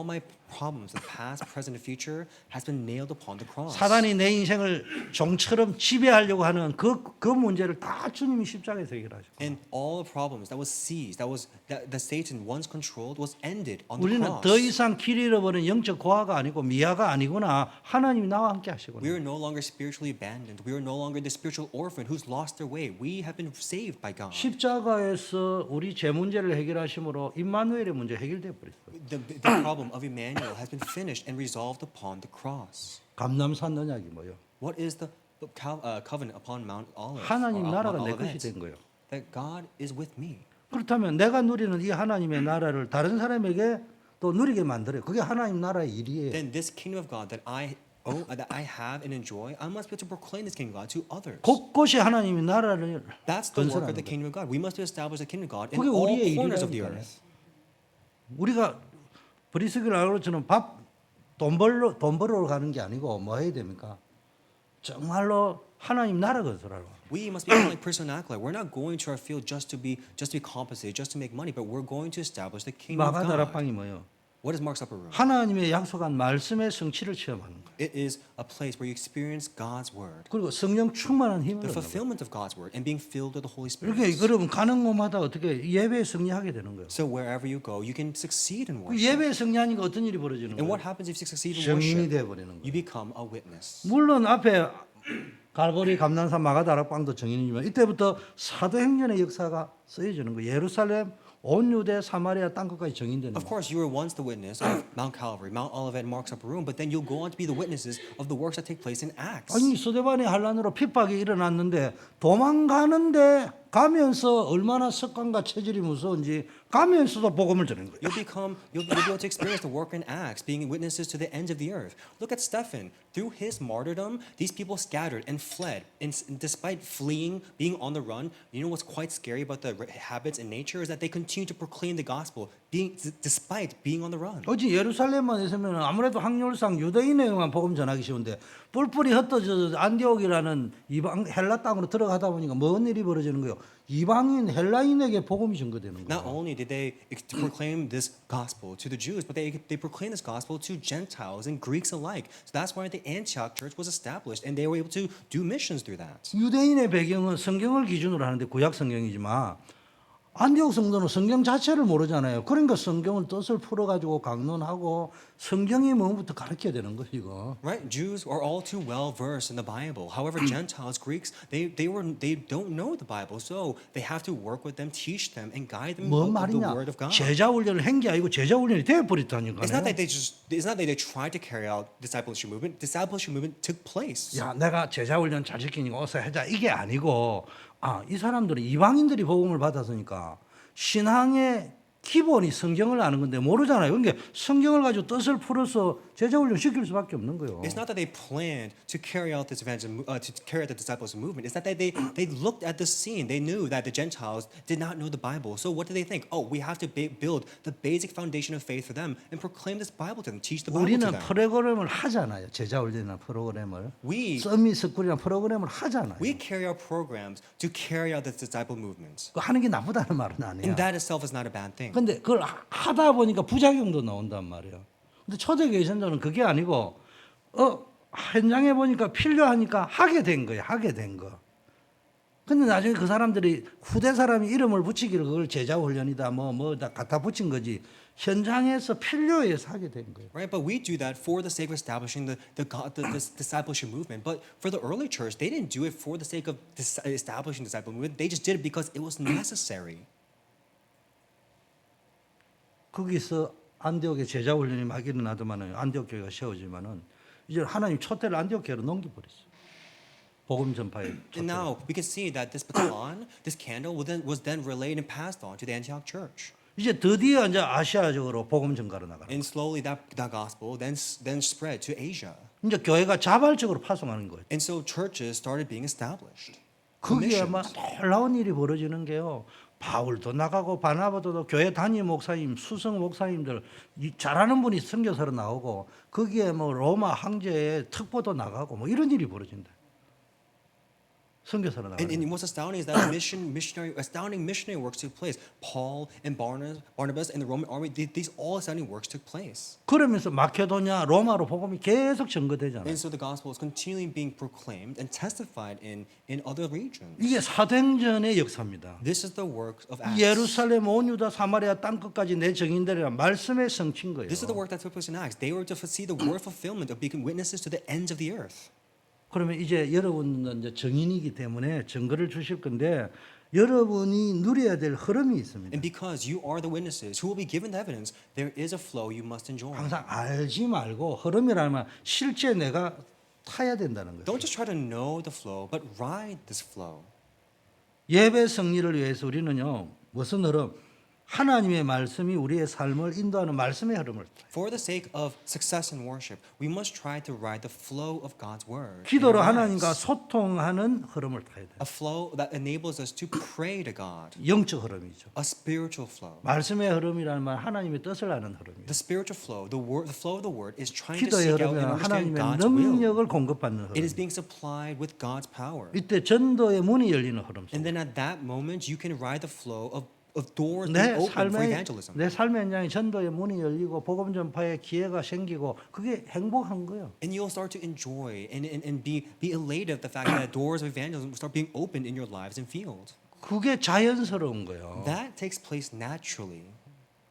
my problems, the past, present, and future, has been nailed upon the cross. 사단이 내 인생을 종처럼 지배하려고 하는 그 문제를 다 주님이 십자가에서 해결하셨고. And all the problems that was seized, that Satan once controlled, was ended on the 우리는 cross. 더 이상 길 잃어버린 영적 고아가 아니고 미아가 아니구나. 하나님이 나와 함께 We 하시구나. are no longer spiritually abandoned. We are no longer the spiritual orphan who's lost their way. We have been saved by God. 십자가에서 우리 제 문제를 해결하심으로 임마누엘의 문제 해결돼 버렸어요. The problem of Emmanuel has been finished and resolved upon the cross. 감람산 언약이 뭐요? What is the covenant upon Mount Olive? 하나님 or 나라가 Mount 내 것이 Olivet? 된 거예요. That God is with me. 그렇다면 내가 누리는 이 하나님의 나라를 다른 사람에게 또 누리게 만들어요. 그게 하나님 나라의 일이에요. Then this kingdom of God that I have and enjoy, I must be able to proclaim this kingdom of God to others. 곳곳이 하나님의 나라를 That's the work 건설하는 of the 거예요. kingdom of God. We must establish the kingdom of God in 그게 all 우리의 corners of the 일이라니까요. earth. 우리가 브리스길 알로처럼 돈 벌러 가는 게 아니고 뭐 해야 됩니까? 정말로 하나님 나라 건설하러. We must be like personical. We're not going to our field just to be compensated, just to make money, but we're going to establish the kingdom of 마가 God. 다락방이 뭐예요? What is Mark's upper room? 하나님의 약속한 말씀의 성취를 체험하는 거예요. It is a place where you experience God's word, 그리고 성령 충만한 힘을 the 얻는 거예요. fulfillment of God's word, and being filled with the Holy Spirit. 이렇게 그러면 가는 곳마다 어떻게 예배에 승리하게 되는 거예요. So wherever you go, you can succeed in 그 worship. 예배에 승리하니까 어떤 일이 벌어지는 And 거예요? what happens if you succeed in 증인이 worship? 돼 버리는 You 거예요. become a witness. 물론 앞에 갈보리 감난산 마가다락방도 증인이지만 이때부터 사도행전의 역사가 쓰여지는 거예요. 예루살렘 온 유대 사마리아 땅끝까지 증인되는 Of 거예요. course, you were once the witness of Mount Calvary, Mount Olivet, and Mark's upper room, but then you'll go on to be the witnesses of the works that take place in Acts. 아니 스데반의 환란으로 핍박이 일어났는데 도망가는데 가면서 얼마나 습관과 체질이 무서운지 가면서도 복음을 전한 거예요. You'll be able to experience the work in Acts, being witnesses to the ends of the earth. Look at Stephen. Through his martyrdom, these people scattered and fled. And despite fleeing, being on the run, you know what's quite scary about the habits and nature is that they continue to proclaim the gospel, despite being on the run. 어찌 예루살렘만 있으면 아무래도 확률상 유대인에게만 복음 전하기 쉬운데 뿔뿔이 흩어져 안디옥이라는 이방 헬라 땅으로 들어가다 보니까 뭔 일이 벌어지는 거예요? 이방인 헬라인에게 복음이 전거되는 Not 거예요. only did they proclaim this gospel to the Jews, but they proclaimed this gospel to Gentiles and Greeks alike. So that's why the Antioch church was established, and they were able to do missions through that. 유대인의 배경은 성경을 기준으로 하는데 구약 성경이지만 안디옥 성도는 성경 자체를 모르잖아요. 그러니까 성경을 뜻을 풀어가지고 강론하고 성경이 뭐부터 가르쳐야 되는 거예요. 이거. Right? Jews are all too well versed in the Bible. However, Gentiles, Greeks, they don't know the Bible, so they have to work with them, teach them, and guide them 뭔 with the 말이냐? Word of God. 제자 훈련을 한 게 아니고 제자 훈련이 되어 버렸다니까요. It's not that they tried to carry out discipleship movement. Discipleship movement took place. 야, 내가 제자 훈련 잘 시키니까 어서 하자 이게 아니고 이 사람들은 이방인들이 복음을 받았으니까 신앙의 기본이 성경을 아는 건데 모르잖아요. 그러니까 성경을 가지고 뜻을 풀어서 제자 훈련 시킬 수밖에 없는 거예요. It's not that they planned to carry out this evangelism, to carry out the disciples movement. It's that they looked at the scene. They knew that the Gentiles did not know the Bible. So what did they think? Oh, we have to build the basic foundation of faith for them and proclaim this Bible to them, teach the Bible 우리는 to them. 프로그램을 하잖아요. 제자 훈련이나 프로그램을. We 서밋 스쿨이나 프로그램을 하잖아요. carry out programs to carry out the disciple movement. 그 하는 게 나쁘다는 말은 아니야. And that itself is not a bad thing. 근데 그걸 하다 보니까 부작용도 나온단 말이에요. 근데 초대교회 선조는 그게 아니고 현장에 보니까 필요하니까 하게 된 거예요. 하게 된 거. 근데 나중에 그 사람들이 후대 사람이 이름을 붙이기를 그걸 제자 훈련이다 다 갖다 붙인 거지. 현장에서 필요해서 하게 된 거예요. Right, but we do that for the sake of establishing this discipleship movement. But for the early church, they didn't do it for the sake of establishing the disciple movement. They just did it because it was necessary. 거기서 안디옥에 제자 훈련이 막 일어나더만은 안디옥 교회가 세워지만은 이제 하나님 초대를 안디옥 교회로 넘겨버렸어요. 복음 전파에. And now we can see that this baton, this candle, was then relayed and passed on to the Antioch church. 이제 드디어 이제 아시아적으로 복음 전가로 나가는. And slowly that gospel then spread to Asia. 이제 교회가 자발적으로 파송하는 거예요. And so churches started being established. 거기에 Missions. 막 놀라운 일이 벌어지는 게요. 바울도 나가고 바나바도 교회 단임 목사님, 수성 목사님들 잘하는 분이 선교사로 나오고 거기에 뭐 로마 황제의 특보도 나가고 뭐 이런 일이 벌어진다. 선교사로 나가는. And what's astounding is that astounding missionary works took place. Paul and Barnabas and the Roman army, these all astounding works took place. 그러면서 마케도냐, 로마로 복음이 계속 전거되잖아요. And so the gospel is continually being proclaimed and testified in other regions. 이게 사도행전의 역사입니다. This is the work of Acts. 예루살렘, 온 유다, 사마리아 땅 끝까지 내 증인들이란 말씀의 성취인 거예요. This is the work that took place in Acts. They were to see the word fulfillment of being witnesses to the ends of the earth. 그러면 이제 여러분은 이제 증인이기 때문에 증거를 주실 건데 여러분이 누려야 될 흐름이 있습니다. And because you are the witnesses who will be given the evidence, there is a flow you must enjoy. 항상 알지 말고 흐름이라면 실제 내가 타야 된다는 거예요. Don't just try to know the flow, but ride this flow. 예배 승리를 위해서 우리는요. 무슨 흐름? 하나님의 말씀이 우리의 삶을 인도하는 말씀의 흐름을 타요. For the sake of success in worship, we must try to ride the flow of God's word. in 기도로 our 하나님과 lives. 소통하는 흐름을 타야 돼요. A flow that enables us to pray to God. 영적 흐름이죠. A spiritual flow. 말씀의 흐름이라는 말 하나님의 뜻을 아는 흐름이에요. The spiritual flow, the flow of the word is trying to 기도의 seek out and 흐름은 understand 하나님의 God's will. 능력을 공급받는 It is 흐름. being supplied with God's power. 이때 전도의 문이 열리는 흐름. And then at that moment, you can ride the flow of doors 내 being open for 삶의 evangelism. 내 삶의 현장에 전도의 문이 열리고 복음 전파의 기회가 생기고 그게 행복한 거예요. And you'll start to enjoy and be elated at the fact that doors of evangelism will start being opened in your lives and field. 그게 자연스러운 거예요. That takes place naturally.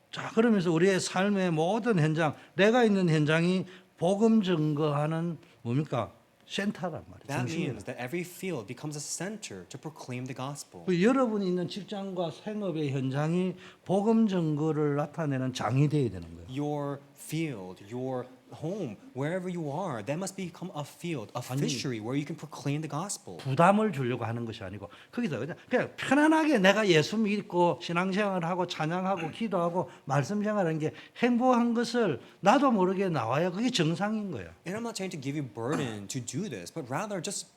자, 그러면서 우리의 삶의 모든 현장, 내가 있는 현장이 복음 증거하는 뭡니까? 센터란 말이에요. That 중심이란 means that every field becomes a center to proclaim the gospel. 그 여러분이 있는 직장과 생업의 현장이 복음 증거를 나타내는 장이 되어야 되는 거예요. Your field, your home, wherever you are, that must become a field, a fishery where you can proclaim the gospel. 부담을 주려고 하는 것이 아니고 거기서 그냥 편안하게 내가 예수 믿고 신앙생활을 하고 찬양하고 기도하고 말씀 생활하는 게 행복한 것을 나도 모르게 나와야 그게 정상인 거예요. And I'm not trying to give you burden to do this, but rather just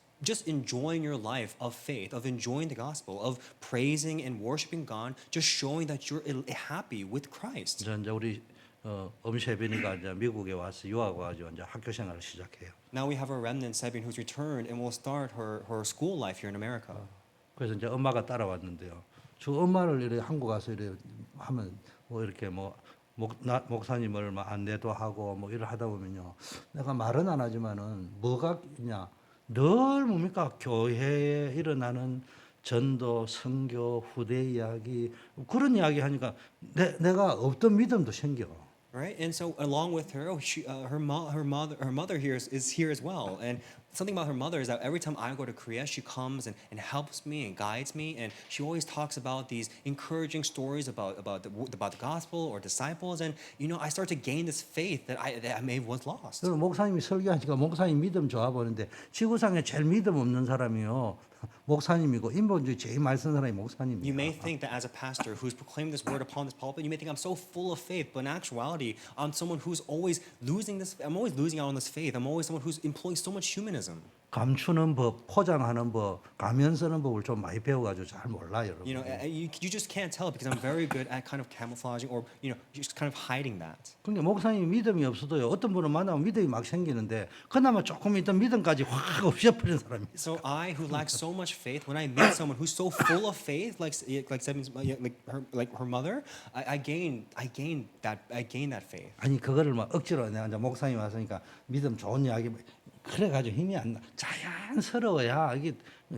enjoying your life of faith, of enjoying the gospel, of praising and worshiping God, just showing that you're happy with Christ. 이제 우리 엄셰빈이가 이제 미국에 와서 유학 와가지고 이제 학교 생활을 시작해요. Now we have a remnant Sebin who's returned and will start her school life here in America. 그래서 이제 엄마가 따라왔는데요. 저 엄마를 이렇게 한국 와서 이렇게 하면 뭐 이렇게 목사님을 막 안내도 하고 뭐 일을 하다 보면요. 내가 말은 안 하지만은 뭐가 있냐. 늘 뭡니까 교회에 일어나는 전도, 선교, 후대 이야기 그런 이야기 하니까 내가 없던 믿음도 생겨. Right, and so along with her, her mother here is here as well. And something about her mother is that every time I go to Korea, she comes and helps me and guides me, and she always talks about these encouraging stories about the gospel or disciples, and I start to gain this faith that I may have once lost. 그럼 목사님이 설교하니까 목사님 믿음 좋아 보이는데 지구상에 제일 믿음 없는 사람이요 목사님이고 인본주의 제일 많이 쓴 사람이 목사님이에요. You may think that as a pastor who's proclaimed this word upon this pulpit, you may think I'm so full of faith, but in actuality, I'm someone who's always losing this. I'm always losing out on this faith. I'm always someone who's employing so much humanism. 감추는 법, 포장하는 법, 가면 쓰는 법을 좀 많이 배워가지고 잘 몰라 여러분. You just can't tell because I'm very good at kind of camouflaging or just kind of hiding that. 그러니까 목사님이 믿음이 없어도요 어떤 분을 만나면 믿음이 막 생기는데 그나마 조금 있던 믿음까지 확 없애버리는 사람이 있어요. So I, who lack so much faith, when I meet someone who's so full of faith, like her mother, I gain that faith. 아니 그거를 막 억지로 내가 이제 목사님 왔으니까 믿음 좋은 이야기 그래가지고 힘이 안 나. 자연스러워야 이게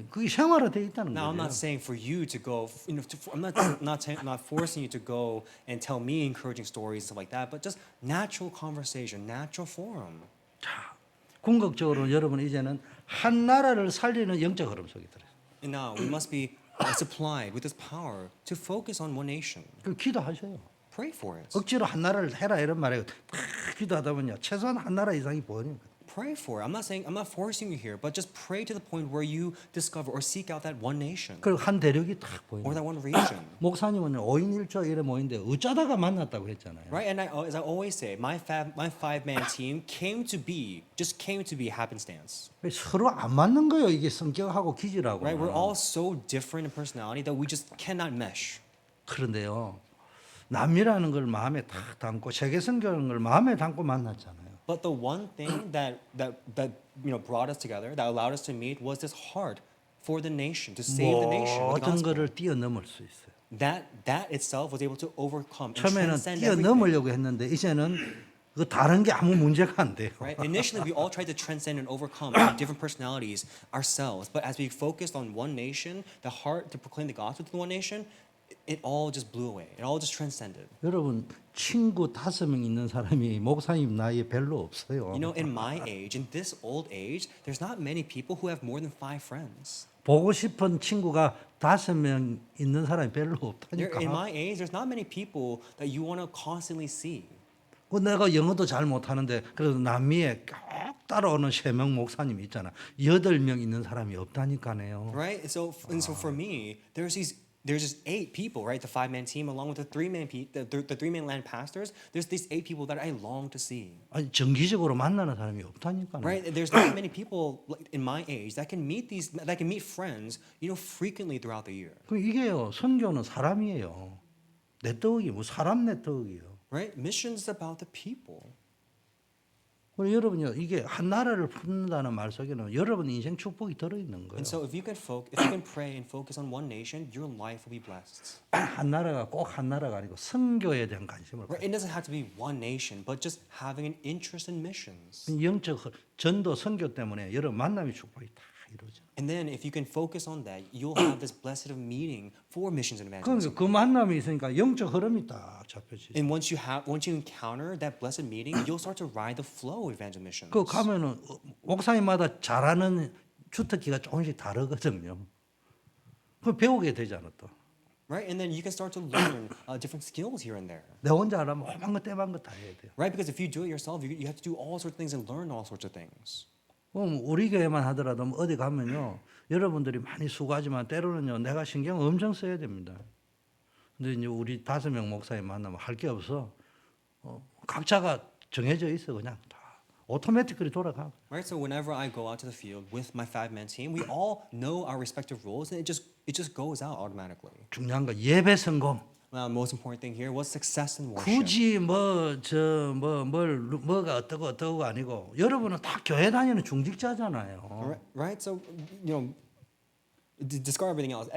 그게 생활화돼 있다는 Now I'm 거예요. not saying for you to go. I'm not forcing you to go and tell me encouraging stories stuff like that, but just natural conversation, natural forum. 자, 궁극적으로 여러분 이제는 한 나라를 살리는 영적 흐름 속에 들어요. And now we must be supplied with this power to focus on one nation. 그 기도하셔요. Pray for it. 억지로 한 나라를 해라 이런 말이에요. 기도하다 보면 최소한 한 나라 이상이 보이는 거예요. Pray for it. I'm not forcing you here, but just pray to the point where you discover or seek out that one nation 그리고 한 대륙이 딱 보이는 or 거예요. that one region. 목사님은 5인 1조 이래 모인데 어쩌다가 만났다고 했잖아요. Right? And as I always say, my five-man team came to be happenstance. 서로 안 맞는 거예요. 이게 성격하고 기질하고. Right? We're all so different in personality that we just cannot mesh. 그런데요. 남이라는 걸 마음에 딱 담고 세계 성경을 걸 마음에 담고 만났잖아요. But the one thing that brought us together, that allowed us to meet, was this heart for the nation, to save the nation with the 모든 gospel. 거를 뛰어넘을 수 있어요. That itself was able to overcome and 처음에는 transcend everything. 뛰어넘으려고 했는데 이제는 그 다른 게 아무 문제가 안 돼요. Right? Initially, we all tried to transcend and overcome our different personalities ourselves. But as we focused on one nation, the heart to proclaim the gospel to the one nation, it all just blew away. It all just transcended. 여러분 친구 5명 있는 사람이 목사님 나이에 별로 없어요. In my age, in this old age, there's not many people who have more than 5 friends. 보고 싶은 친구가 5명 있는 사람이 별로 In 없다니까. my age, there's not many people that you want to constantly see. 그 내가 영어도 잘 못하는데 그래도 남미에 꼭 따라오는 3명 목사님이 있잖아. 8명 있는 사람이 없다니까네요. Right? So for me, there's just 8 people, right? The 5-man team, along with the 3-man land pastors. There's these 8 people that I long to see. 아니 정기적으로 만나는 사람이 없다니까요. Right? There's not many people in my age that can meet friends, frequently throughout the year. 그 이게요. 선교는 사람이에요. 네트워크이 뭐 사람 네트워크예요. Right? Missions is about the people. 그리고 여러분요. 이게 한 나라를 품는다는 말 속에는 여러분 인생 축복이 들어 있는 거예요. And so if you can pray and focus on one nation, your life will be blessed. 한 나라가 꼭 한 나라가 아니고 선교에 대한 관심을 Right? It doesn't have to be one nation, but just having an interest in missions. 영적 전도 선교 때문에 여러분 만남의 축복이 다 이루어져. And then if you can focus on that, you'll have this blessed of meeting for missions and 그러니까 evangelism. 그 만남이 있으니까 영적 흐름이 딱 잡혀지죠. And once you encounter that blessed meeting, you'll start to ride the flow of evangel missions. 그 가면은 목사님마다 잘하는 주특기가 조금씩 다르거든요. 그 배우게 되잖아 또. Right? And then you can start to learn different skills here and there. 내 혼자 하려면 험한 거 떼만 거 다 해야 돼요. Right? Because if you do it yourself, you have to do all sorts of things and learn all sorts of things. 우리 교회만 하더라도 어디 가면요. 여러분들이 많이 수고하지만 때로는요. 내가 신경 엄청 써야 됩니다. 근데 이제 우리 5명 목사님 만나면 할 게 없어. 각자가 정해져 있어 그냥 다. 오토매틱으로 돌아가. Right? So whenever I go out to the field with my 5-man team, we all know our respective roles and it just goes out automatically. 중요한 거 예배 성공. Most important thing here was success in worship. 굳이 뭐가 어떠고 아니고 여러분은 다 교회 다니는 중직자잖아요. Right? So, discard everything else.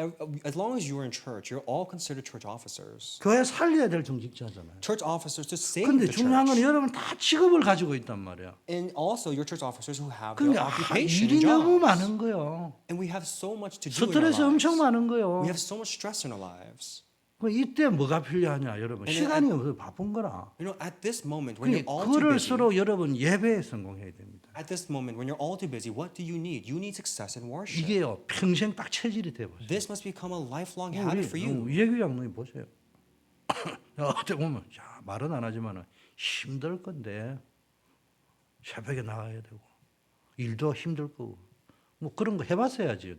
As long as you are in church, you're all considered church officers. 교회 살려야 될 중직자잖아요. Church officers to save 근데 the 중요한 건 church. 여러분 다 직업을 가지고 있단 말이야. And also your church officers who have their 그러니까 occupation 일이 and 너무 jobs. 많은 거예요. And we have so much to do in our 스트레스 엄청 lives. 많은 거예요. We have so much stress in our lives. 그 이때 뭐가 필요하냐 여러분? And 시간이 없어 바쁜 거라. You know, at this moment when you're all too 그거를 busy, 서로 여러분 예배에 성공해야 됩니다. at this moment when you're all too busy, what do you need? You need success in worship. 이게요 평생 딱 체질이 돼 보세요. This must become a lifelong habit for you. 예규 장로님 보세요. 어떻게 보면 자, 말은 안 하지만 힘들 건데 새벽에 나가야 되고 일도 힘들 거고 뭐 그런 거 해봤어야지.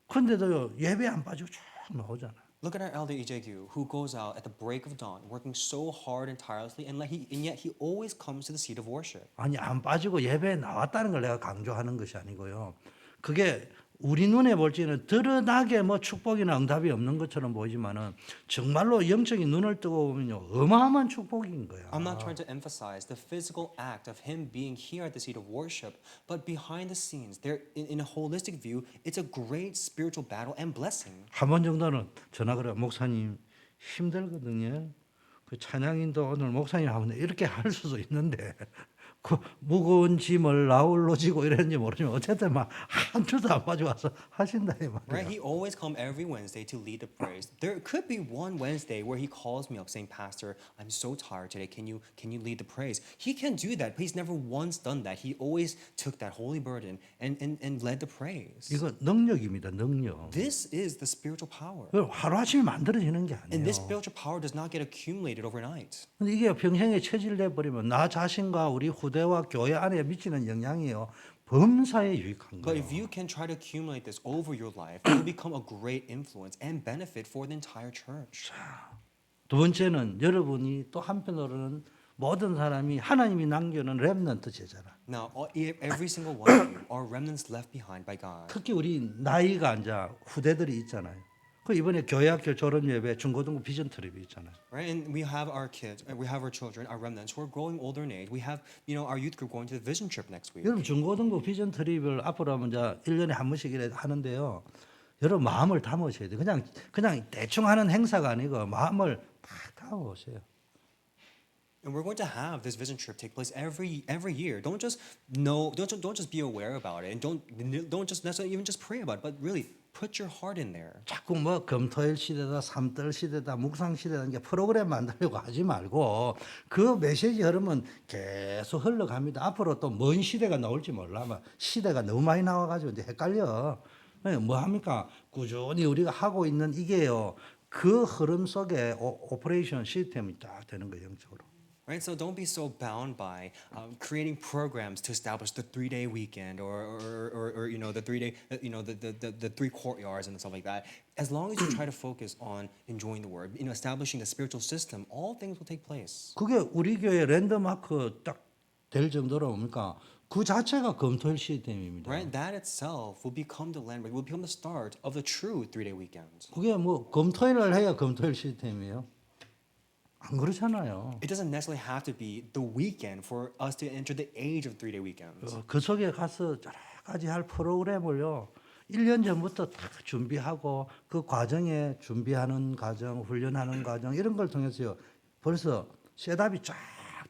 그런데도 예배 안 빠지고 쭉 나오잖아. Look at our elder Ejegu, who goes out at the break of dawn, working so hard and tirelessly, and yet he always comes to the seat of worship. 아니 안 빠지고 예배에 나왔다는 걸 내가 강조하는 것이 아니고요. 그게 우리 눈에 볼 때는 드러나게 뭐 축복이나 응답이 없는 것처럼 보이지만은 정말로 영적인 눈을 뜨고 보면요 어마어마한 축복인 거야. I'm not trying to emphasize the physical act of him being here at the seat of worship, but behind the scenes, there in a holistic view, it's a great spiritual battle and blessing. 한 번 정도는 전화 그래 목사님 힘들거든요. 그 찬양인도 오늘 목사님 하면 이렇게 할 수도 있는데 그 무거운 짐을 나홀로 지고 이랬는지 모르지만 어쨌든 막 한 주도 안 빠져와서 하신다 이 Right? 말이야. He always come every Wednesday to lead the praise. There could be one Wednesday where he calls me up saying, "Pastor, I'm so tired today. Can you lead the praise?" He can do that, but he's never once done that. He always took that holy burden and led the praise. 이거 능력입니다. 능력. This is the spiritual power. 하루아침에 만들어지는 게 And this 아니에요. spiritual power does not get accumulated overnight. 근데 이게 평생에 체질돼 버리면 나 자신과 우리 후대와 교회 안에 미치는 영향이요 범사에 유익한 But 거예요. if you can try to accumulate this over your life, it will become a great influence and benefit for the entire church. 두 번째는 여러분이 또 한편으로는 모든 사람이 하나님이 남겨놓은 렘넌트 제자라. Now, every single one of you are remnants left behind by God. 특히 우리 나이가 이제 후대들이 있잖아요. 그 이번에 교회학교 졸업 예배 중고등부 비전 트립이 있잖아요. Right, and we have our kids, we have our children, our remnants who are growing older in age. We have, our youth group going to the vision trip next week. 여러분 중고등부 비전 트립을 앞으로 하면 이제 1년에 한 번씩 이래 하는데요. 여러분 마음을 담으셔야 돼요. 그냥 대충 하는 행사가 아니고 마음을 딱 담으세요. And we're going to have this vision trip take place every year. Don't just know, don't just be aware about it, and don't just necessarily even just pray about it, but really put your heart in there. 자꾸 뭐 금토일 시대다, 삼떨 시대다, 묵상 시대다 이게 프로그램 만들려고 하지 말고 그 메시지 흐르면 계속 흘러갑니다. 앞으로 또 뭔 시대가 나올지 몰라. 막 시대가 너무 많이 나와가지고 이제 헷갈려. 뭐 합니까? 꾸준히 우리가 하고 있는 이게요. 그 흐름 속에 오퍼레이션 시스템이 딱 되는 거예요, 영적으로. Right, so don't be so bound by creating programs to establish the 3-day weekend or the 3-day the 3 courtyards and stuff like that. As long as you try to focus on enjoying the word, establishing the spiritual system, all things will take place. 그게 우리 교회 랜드마크 딱 될 정도로 뭡니까? 그 자체가 검토일 시스템입니다. Right, that itself will become the landmark, will become the start of the true 3-day weekend. 그게 뭐 검토일을 해야 검토일 시스템이에요. 안 그렇잖아요. It doesn't necessarily have to be the weekend for us to enter the age of 3-day weekends. 그 속에 가서 여러 가지 할 프로그램을요. 1년 전부터 다 준비하고 그 과정에 준비하는 과정, 훈련하는 과정 이런 걸 통해서요. 벌써 셋업이 쫙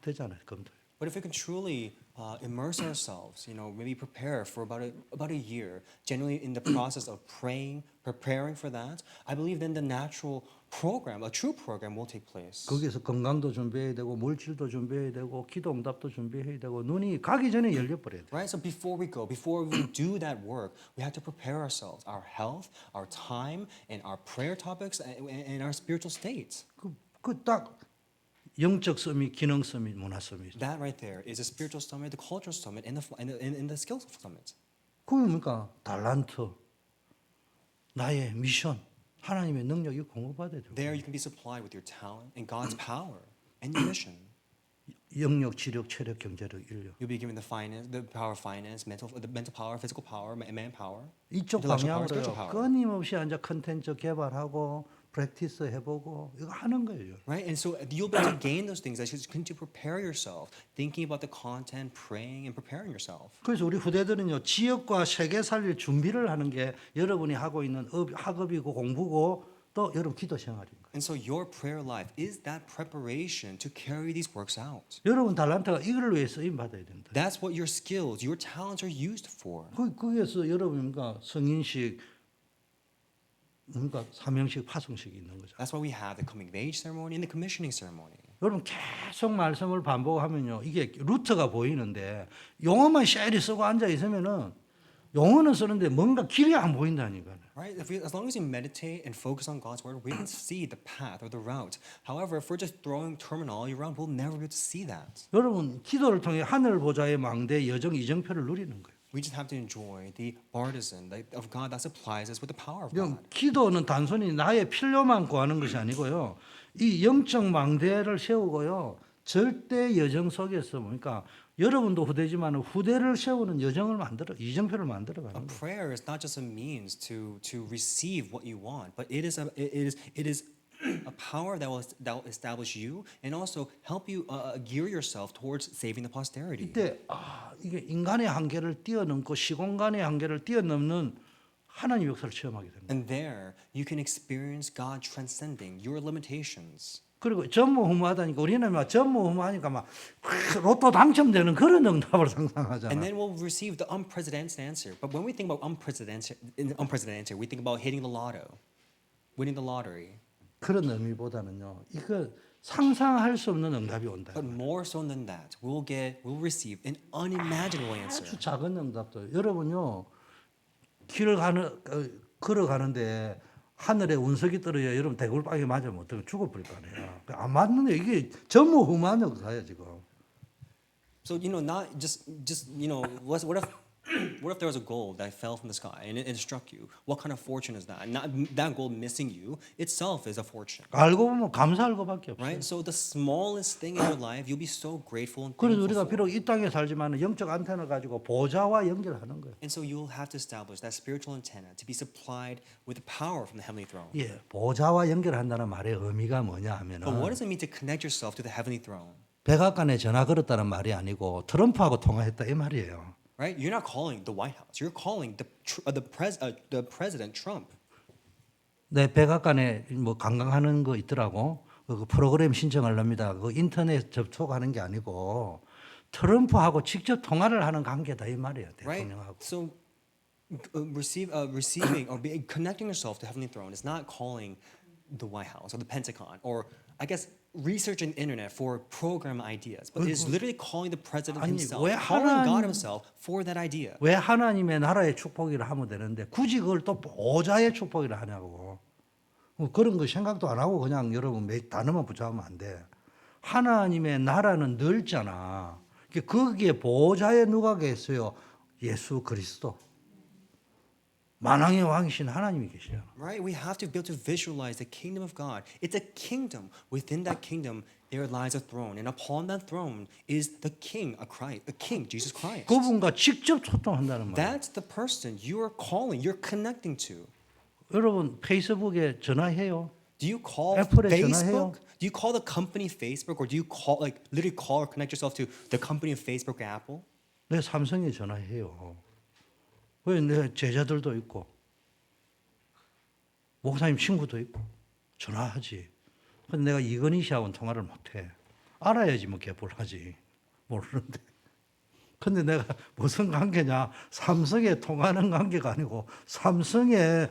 되잖아요. 검토일. But if we can truly immerse ourselves, maybe prepare for about a year, generally in the process of praying, preparing for that, I believe then the natural program, a true program, will take place. 거기서 건강도 준비해야 되고 물질도 준비해야 되고 기도 응답도 준비해야 되고 눈이 가기 전에 열려버려야 돼요. Right? So before we do that work, we have to prepare ourselves, our health, our time, and our prayer topics, and our spiritual states. 딱 영적 서밋, 기능 서밋, 문화 서밋. That right there is a spiritual summit, the cultural summit, and the skills summit. 그게 뭡니까? 달란트, 나의 미션, 하나님의 능력이 공급받아야 돼요. There you can be supplied with your talent and God's power and your mission. 영역, 지력, 체력, 경제력, 인력. You'll be given the power of finance, the mental power, physical power, manpower. 이쪽 intellectual power, spiritual 방향으로요. power. 끊임없이 이제 컨텐츠 개발하고 프랙티스 해보고 이거 하는 거예요. Right? And so you'll be able to gain those things as you continue to prepare yourself, thinking about the content, praying, and preparing yourself. 그래서 우리 후대들은요 지역과 세계 살릴 준비를 하는 게 여러분이 하고 있는 학업이고 공부고 또 여러분 기도 생활인 거예요. And so your prayer life is that preparation to carry these works out. 여러분 달란트가 이걸 위해 쓰임 받아야 된다. That's what your skills, your talents are used for. 거기에서 여러분과 성인식 뭔가 사명식, 파송식이 있는 거죠. That's why we have the coming of age ceremony and the commissioning ceremony. 여러분 계속 말씀을 반복하면요, 이게 루트가 보이는데 용어만 쉐리 쓰고 앉아 있으면은 용어는 쓰는데 뭔가 길이 안 보인다니까요. Right? As long as you meditate and focus on God's word, we can see the path or the route. However, if we're just throwing terminology around, we'll never be able to see that. 여러분 기도를 통해 하늘 보좌의 망대 여정 이정표를 누리는 거예요. We just have to enjoy the partisan of God that supplies us with the power of 그럼 God. 기도는 단순히 나의 필요만 구하는 것이 아니고요. 이 영적 망대를 세우고요. 절대 여정 속에서 보니까 여러분도 후대지만 후대를 세우는 여정을 만들어 이정표를 만들어 가는 A 거예요. prayer is not just a means to receive what you want, but it is a power that will establish you and also help you gear yourself towards saving the posterity. 이때 이게 인간의 한계를 뛰어넘고 시공간의 한계를 뛰어넘는 하나님 역사를 체험하게 됩니다. And there you can experience God transcending your limitations. 그리고 전무후무하다니까 우리는 막 전무후무하니까 막 로또 당첨되는 그런 응답을 상상하잖아. And then we'll receive the unprecedented answer. But when we think about unprecedented answer, we think about hitting the lotto, winning the lottery. 그런 의미보다는요. 이거 상상할 수 없는 응답이 온다. But more so than that, we'll receive an unimaginable answer. 아주 작은 응답도. 여러분요. 길을 걸어가는데 하늘에 운석이 떨어져 여러분 대굴빵에 맞으면 어떻게 죽어버릴 거 아니에요. 안 맞는데 이게 전무후무한 역사예요 지금. So not just what if there was a gold that fell from the sky and it struck you? What kind of fortune is that? Not that gold missing you itself is a fortune. 알고 보면 감사할 것밖에 없어요. Right? So the smallest thing in your life, you'll be so grateful and 그래서 thankful 우리가 for. 비록 이 땅에 살지만 영적 안테나 가지고 보좌와 연결하는 거예요. And so you'll have to establish that spiritual antenna to be supplied with the power from the heavenly throne. 예, 보좌와 연결한다는 말의 의미가 뭐냐 But 하면은 what does it mean to connect yourself to the heavenly throne? 백악관에 전화 걸었다는 말이 아니고 트럼프하고 통화했다 이 말이에요. Right? You're not calling the White House. You're calling the President Trump. 내 백악관에 뭐 관광하는 거 있더라고. 그 프로그램 신청하렵니다. 그 인터넷 접촉하는 게 아니고 트럼프하고 직접 통화를 하는 관계다 이 말이에요. Right? 대통령하고. So connecting yourself to heavenly throne is not calling the White House or the Pentagon or I guess researching the internet for program ideas, but it's literally calling the president 아니, himself, 왜 calling God 하나님- himself for that idea. 왜 하나님의 나라의 축복이라 하면 되는데 굳이 그걸 또 보좌의 축복이라 하냐고. 그런 거 생각도 안 하고 그냥 여러분 단어만 붙잡으면 안 돼. 하나님의 나라는 넓잖아. 거기에 보좌에 누가 계세요? 예수 그리스도. 만왕의 왕이신 하나님이 계시잖아. Right? We have to be able to visualize the kingdom of God. It's a kingdom. Within that kingdom, there lies a throne, and upon that throne is the King, a King, Jesus Christ. 그분과 직접 소통한다는 말이에요. That's the person you are calling, you're connecting to. 여러분 페이스북에 전화해요. Do you call 애플에 Facebook? 전화해요. Do you call the company Facebook, or do you literally call or connect yourself to the company of Facebook or Apple? 내 삼성에 전화해요. 왜 내 제자들도 있고 목사님 친구도 있고 전화하지. 근데 내가 이건희 씨하고는 통화를 못해. 알아야지 뭐 개뿔 하지. 모르는데. 근데 내가 무슨 관계냐. 삼성에 통하는 관계가 아니고 삼성의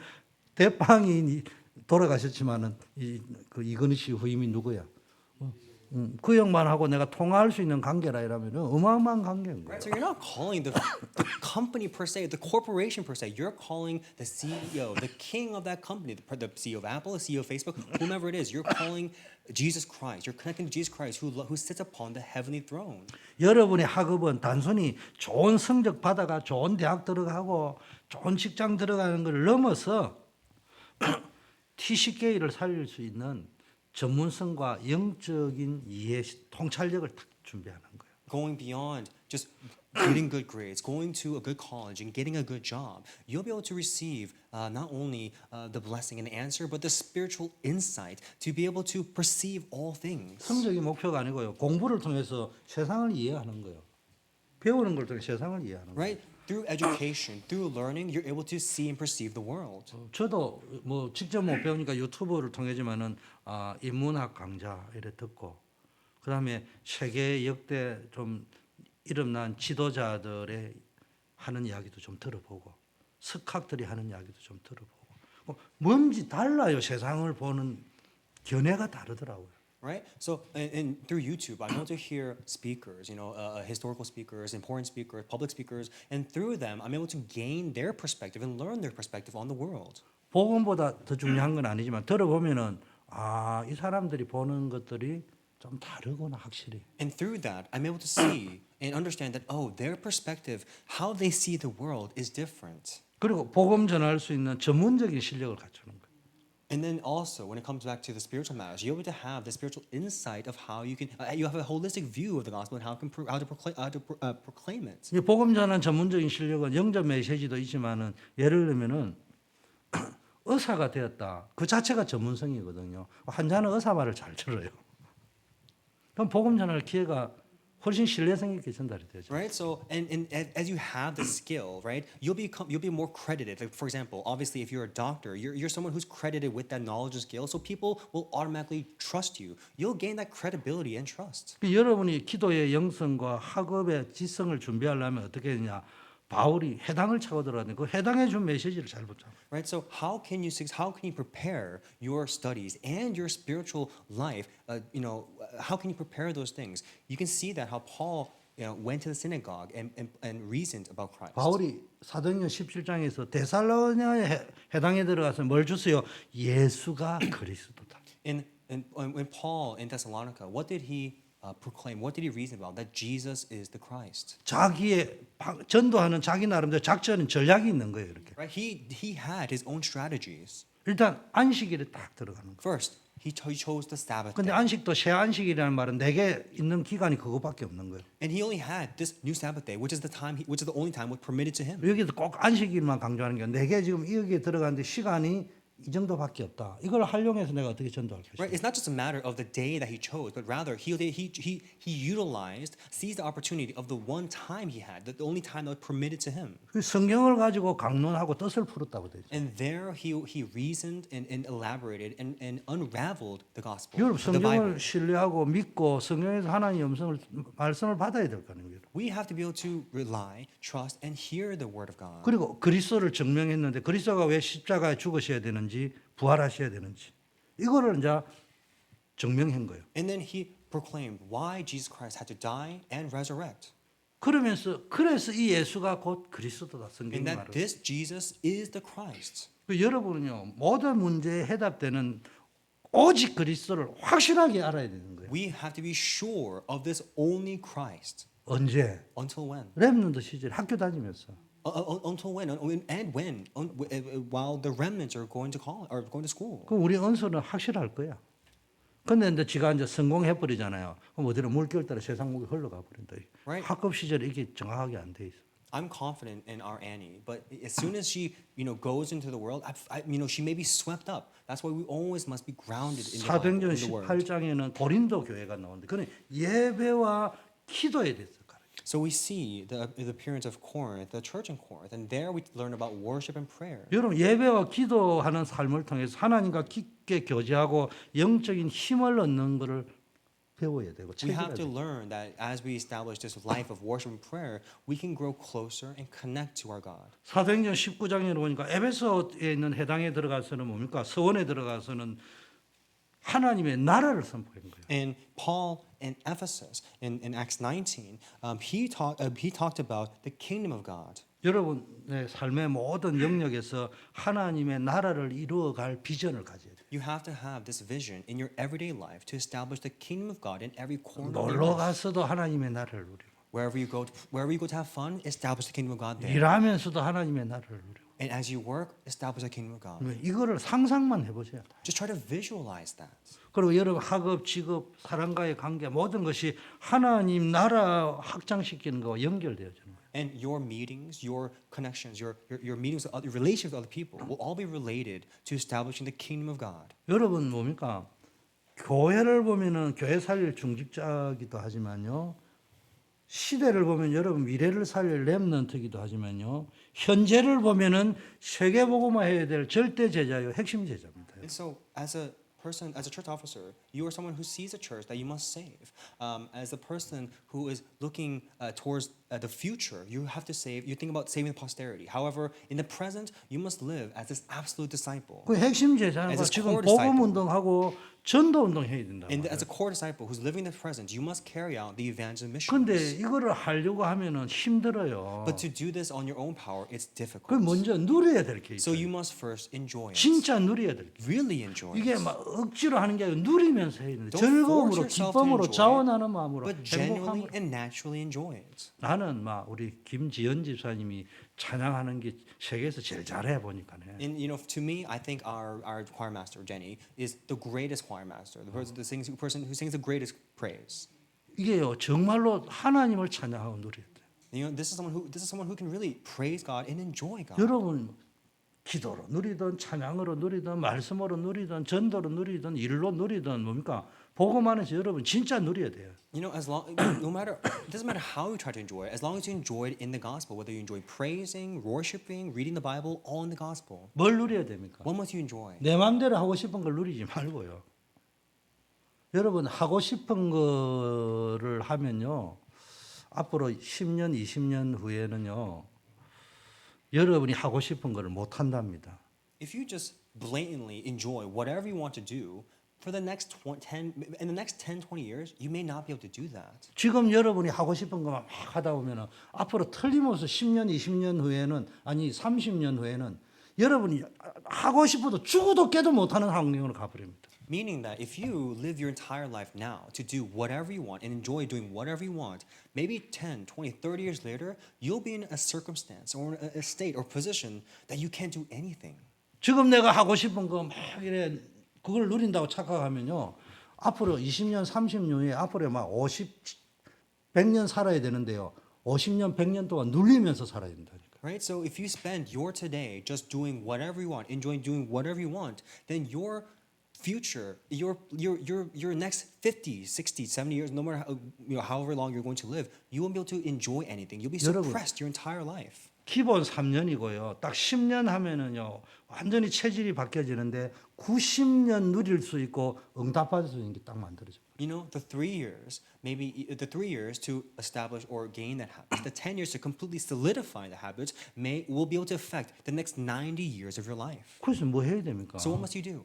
대빵이 돌아가셨지만은 그 이건희 씨 후임이 누구야? 그 형만하고 내가 통화할 수 있는 관계라 이러면 어마어마한 관계인 거예요. Right? So you're not calling the company per se, the corporation per se. You're calling the CEO, the king of that company, the CEO of Apple, the CEO of Facebook, whomever it is. You're calling Jesus Christ. You're connecting to Jesus Christ who sits upon the heavenly throne. 여러분의 학업은 단순히 좋은 성적 받아가 좋은 대학 들어가고 좋은 직장 들어가는 걸 넘어서 TCK를 살릴 수 있는 전문성과 영적인 이해, 통찰력을 딱 준비하는 거예요. Going beyond just getting good grades, going to a good college, and getting a good job, you'll be able to receive not only the blessing and answer, but the spiritual insight to be able to perceive all things. 성적이 목표가 아니고요. 공부를 통해서 세상을 이해하는 거예요. 배우는 걸 통해 세상을 이해하는 거예요. Right? Through education, through learning, you're able to see and perceive the world. 저도 뭐 직접 못 배우니까 유튜브를 통해지만은 인문학 강좌 이래 듣고 그다음에 세계 역대 좀 이름난 지도자들의 하는 이야기도 좀 들어보고 석학들이 하는 이야기도 좀 들어보고 뭔지 달라요. 세상을 보는 견해가 다르더라고요. Right? So, and through YouTube, I'm able to hear speakers, historical speakers, important speakers, public speakers, and through them, I'm able to gain their perspective and learn their perspective on the world. 복음보다 더 중요한 건 아니지만 들어보면은 이 사람들이 보는 것들이 좀 다르구나 확실히. And through that, I'm able to see and understand that, their perspective, how they see the world is different. 그리고 복음 전할 수 있는 전문적인 실력을 갖추는 거예요. And then also, when it comes back to the spiritual matters, you're able to have the spiritual insight of how you can, you have a holistic view of the gospel and how to proclaim it. 이 복음 전하는 전문적인 실력은 영접 메시지도 있지만은 예를 들면은 의사가 되었다. 그 자체가 전문성이거든요. 환자는 의사 말을 잘 들어요. 그럼 복음 전할 기회가 훨씬 신뢰성 있게 전달이 되죠. Right. So, and as you have the skill, right, you'll be more credited. Like, for example, obviously, if you're a doctor, you're someone who's credited with that knowledge and skill. So people will automatically trust you. You'll gain that credibility and trust. 여러분이 기도의 영성과 학업의 지성을 준비하려면 어떻게 되냐? 바울이 해당을 차고 들어가는데 그 해당해 준 메시지를 잘 붙잡아. Right. So how can you prepare your studies and your spiritual life? How can you prepare those things? You can see that how Paul went to the synagogue and reasoned about Christ. 바울이 사도행전 17장에서 데살로니가에 해당에 들어가서 뭘 주세요? 예수가 그리스도다. And when Paul in Thessalonica, what did he proclaim? What did he reason about? That Jesus is the Christ. 자기의 전도하는 자기 나름대로 작전 전략이 있는 거예요, 이렇게. Right? He had his own strategies. 일단 안식일에 딱 들어가는 거예요. First, he chose the Sabbath 근데 day. 안식도 새 안식이라는 말은 내게 있는 기간이 그거밖에 없는 거예요. And he only had this new Sabbath day, which is the only time was permitted to him. 여기서 꼭 안식일만 강조하는 게 내게 지금 여기에 들어가는데 시간이 이 정도밖에 없다. 이걸 활용해서 내가 어떻게 전도할 것이냐. Right? It's not just a matter of the day that he chose, but rather he seized the opportunity of the one time he had, the only time that was permitted to him. 그 성경을 가지고 강론하고 뜻을 풀었다고 되죠. And there he reasoned and elaborated and unraveled the gospel, 여러분 the Bible. 성경을 신뢰하고 믿고 성경에서 하나님의 말씀을 받아야 될 거 아니에요. We have to be able to rely, trust, and hear the word of God. 그리고 그리스도를 증명했는데 그리스도가 왜 십자가에 죽으셔야 되는지 부활하셔야 되는지 이거를 이제 증명한 거예요. And then he proclaimed why Jesus Christ had to die and resurrect. 그래서 이 예수가 곧 그리스도다 성경이 And that 말하고. this Jesus is the Christ. 여러분은요 모든 문제에 해답되는 오직 그리스도를 확실하게 알아야 되는 거예요. We have to be sure of this only Christ. 언제? Until when? 렘넌트 시절 학교 다니면서. Until when? While the remnants are going to college or going to school. 그 우리 은수는 확실할 거야. 근데 이제 지가 이제 성공해 버리잖아요. 그럼 어디로 물결 따라 세상 목이 흘러가 버린다. Right. 학급 시절에 이게 정확하게 안 돼 있어. I'm confident in our Annie, but as soon as she, goes into the world, she may be swept up. That's why we always must be grounded in the Bible, 사도행전 in the Word. 18장에는 고린도 교회가 나오는데 그는 예배와 기도에 대해서 가르쳐. So we see the appearance of Corinth, the church in Corinth, and there we learn about worship and prayer. 여러분 예배와 기도하는 삶을 통해서 하나님과 깊게 교제하고 영적인 힘을 얻는 것을 배워야 되고 We 체질해야 have to 돼요. learn that as we establish this life of worship and prayer, we can grow closer and connect to our God. 사도행전 19장에 보니까 에베소에 있는 해당에 들어가서는 뭡니까? 서원에 들어가서는 하나님의 나라를 선포한 거예요. And Paul in Ephesus, in Acts 19, he talked about the kingdom of God. 여러분의 삶의 모든 영역에서 하나님의 나라를 이루어갈 비전을 가져야 돼요. You have to have this vision in your everyday life to establish the kingdom of God in every corner of your 놀러 life. 가서도 하나님의 나라를 누리고 Wherever you go to have fun, establish the kingdom of God there. 일하면서도 하나님의 나라를 누리고 And as you work, establish the kingdom of God. 이거를 상상만 해보세요. Just try to visualize that. 그리고 여러분 학업, 직업, 사람과의 관계 모든 것이 하나님 나라 확장시키는 거와 연결되어지는 거예요. And your meetings, your connections, your meetings, your relations with other people will all be related to establishing the kingdom of God. 여러분 뭡니까? 교회를 보면은 교회 살릴 중직자기도 하지만요. 시대를 보면 여러분 미래를 살릴 렘넌트기도 하지만요. 현재를 보면은 세계복음화 해야 될 절대 제자요 핵심 제자입니다. And so, as a person, as a church officer, you are someone who sees a church that you must save. As a person who is looking towards the future, you have to save. You think about saving posterity. However, in the present, you must live as this absolute disciple. 그 핵심 제자가 As a 지금 core 복음 disciple. 운동하고 전도 운동 해야 된다. And as a core disciple who's living the present, you must carry out the evangelism mission. 근데 이거를 하려고 하면은 힘들어요. But to do this on your own power, it's 그 difficult. 먼저 누려야 될 게 So 있어요. you must first enjoy it. 진짜 누려야 될 게. Really enjoy 이게 it. 막 억지로 하는 게 아니라 누리면서 해야 된다. Don't 즐거움으로, force yourself to 기쁨으로, enjoy it, 자원하는 마음으로, But genuinely 행복함으로. and naturally enjoy it. 나는 막 우리 김지연 집사님이 찬양하는 게 세계에서 제일 잘해 보니까네. And to me, I think our choir master Jenny is the greatest choir master, the person who sings the greatest praise. 이게요 정말로 하나님을 찬양하고 누려야 돼. This is someone who can really praise God and enjoy God. 여러분 기도로 누리든 찬양으로 누리든 말씀으로 누리든 전도로 누리든 일로 누리든 뭡니까? 복음 안에서 여러분 진짜 누려야 돼요. No matter, it doesn't matter how you try to enjoy it, as long as you enjoy it in the gospel, whether you enjoy praising, worshiping, reading the Bible, all in the gospel. 뭘 누려야 됩니까? What must you enjoy? 내 마음대로 하고 싶은 걸 누리지 말고요. 여러분 하고 싶은 거를 하면요. 앞으로 10년, 20년 후에는요. 여러분이 하고 싶은 거를 못 한답니다. If you just blatantly enjoy whatever you want to do, for the next 10, in the next 10, 20 years, you may not be able to do that. 지금 여러분이 하고 싶은 것만 막 하다 보면은 앞으로 틀림없이 10년, 20년 후에는 아니 30년 후에는 여러분이 하고 싶어도 죽어도 깨도 못하는 환경으로 가버립니다. Meaning that if you live your entire life now to do whatever you want and enjoy doing whatever you want, maybe 10, 20, 30 years later, you'll be in a circumstance or a state or position that you can't do anything. 지금 내가 하고 싶은 거 막 이래 그걸 누린다고 착각하면요. 앞으로 20년, 30년 후에 앞으로 막 50, 100년 살아야 되는데요. 50년, 100년 동안 눌리면서 살아야 된다니까. Right? So if you spend your today just doing whatever you want, enjoying doing whatever you want, then your future, your next 50, 60, 70 years, no matter however long you're going to live, you won't be able to enjoy anything. You'll be 여러분, suppressed your entire life. 기본 3년이고요. 딱 10년 하면은요. 완전히 체질이 바뀌어지는데 90년 누릴 수 있고 응답받을 수 있는 게 딱 만들어져요. The 3 years, maybe the 3 years to establish or gain that habit, the 10 years to completely solidify the habits will be able to affect the next 90 years of your life. 그래서 뭐 해야 됩니까? So what must you do?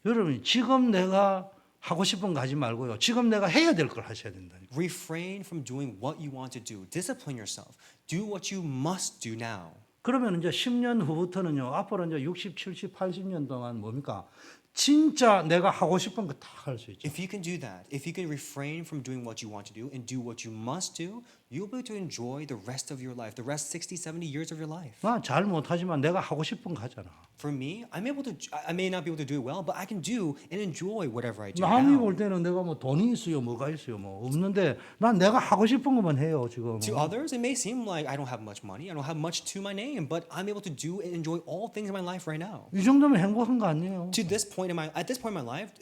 여러분이 지금 내가 하고 싶은 거 하지 말고요. 지금 내가 해야 될 걸 하셔야 된다니까. Refrain from doing what you want to do. Discipline yourself. Do what you must do now. 그러면 이제 10년 후부터는요. 앞으로 이제 60, 70, 80년 동안 뭡니까? 진짜 내가 하고 싶은 거 다 할 수 있죠. If you can do that, if you can refrain from doing what you want to do and do what you must do, you'll be able to enjoy the rest of your life, the rest 60, 70 years of your life. 나 잘 못하지만 내가 하고 싶은 거 하잖아. For me, I may not be able to do it well, but I can do and enjoy whatever I do 남이 now. 볼 때는 내가 뭐 돈이 있어요, 뭐가 있어요, 뭐 없는데 난 내가 하고 싶은 것만 해요 지금. To others, it may seem like I don't have much money, I don't have much to my name, but I'm able to do and enjoy all things in my life right now. 이 정도면 행복한 거 아니에요? At this point in my life,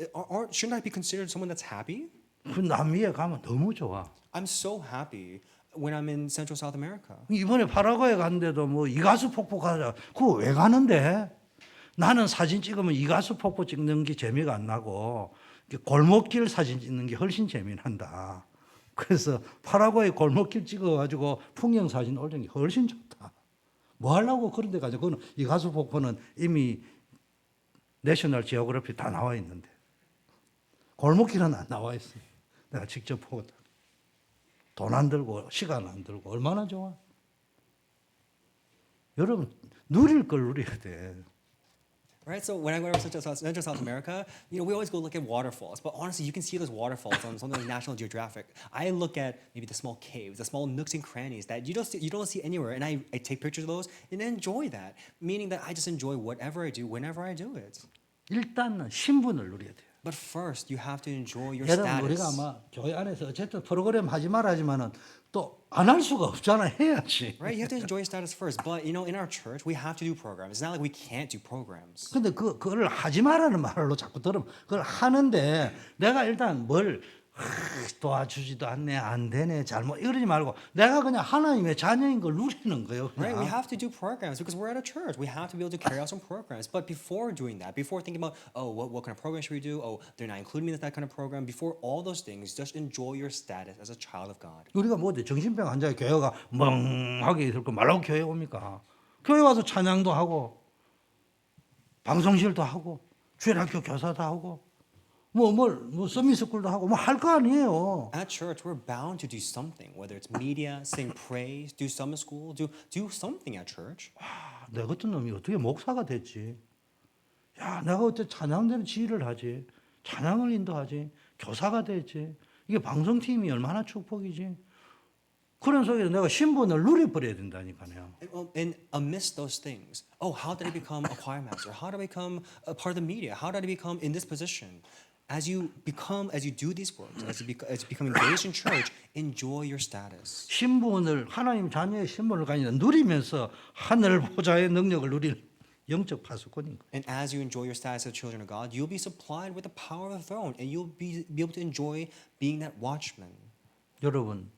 shouldn't I be considered someone that's happy? 그 남미에 가면 너무 좋아. I'm so happy when I'm in Central South America. 이번에 파라과이 갔는데도 뭐 이가수 폭포 가자. 그거 왜 가는데? 나는 사진 찍으면 이가수 폭포 찍는 게 재미가 안 나고 골목길 사진 찍는 게 훨씬 재미난다. 그래서 파라과이 골목길 찍어가지고 풍경 사진 올리는 게 훨씬 좋다. 뭐 하려고 그런 데 가죠? 그거는 이가수 폭포는 이미 내셔널 지오그래피 다 나와 있는데 골목길은 안 나와 있어. 내가 직접 보거든. 돈 안 들고 시간 안 들고 얼마나 좋아. 여러분 누릴 걸 누려야 돼. Right, so when I go to Central South America, we always go look at waterfalls. But honestly, you can see those waterfalls on something like National Geographic. I look at maybe the small caves, the small nooks and crannies that you don't see anywhere, and I take pictures of those and enjoy that. Meaning that I just enjoy whatever I do, whenever I do it. 일단은 신분을 누려야 돼요. But first, you have to enjoy your 여러분 우리가 status. 아마 교회 안에서 어쨌든 프로그램 하지 말하지만은 또 안 할 수가 없잖아. 해야지. Right, you have to enjoy your status first. But in our church, we have to do programs. It's not like we can't do programs. 근데 그걸 하지 말라는 말로 자꾸 들으면 그걸 하는데 내가 일단 뭘 도와주지도 않네, 안 되네, 잘못 이러지 말고 내가 그냥 하나님의 자녀인 걸 누리는 거예요. Right? We 그냥. have to do programs because we're at a church. We have to be able to carry out some programs. But before doing that, before thinking about, oh, what kind of program should we do? Oh, they're not including me in that kind of program. Before all those things, just enjoy your status as a child of God. 우리가 뭐 어때 정신병 환자의 교회가 멍하게 있을 거 말라고 교회 옵니까? 교회 와서 찬양도 하고 방송실도 하고 주일학교 교사도 하고 뭐 서밋스쿨도 하고 뭐 할 거 아니에요. At church, we're bound to do something, whether it's media, sing praise, do summer school, do something at church. 내 같은 놈이 어떻게 목사가 됐지? 야, 내가 어떻게 찬양대로 지휘를 하지? 찬양을 인도하지? 교사가 됐지? 이게 방송팀이 얼마나 축복이지? 그런 속에서 내가 신분을 누려버려야 된다니까요. And amidst those things, oh, how did I become a choir master? How did I become a part of the media? How did I become in this position? As you do these works, as you become engaged in church, enjoy your status. 신분을 하나님 자녀의 신분을 가지고 누리면서 하늘 보좌의 능력을 누리는 영적 파수꾼인 거예요. And as you enjoy your status as children of God, you'll be supplied with the power of the throne, and you'll be able to enjoy being that watchman. 여러분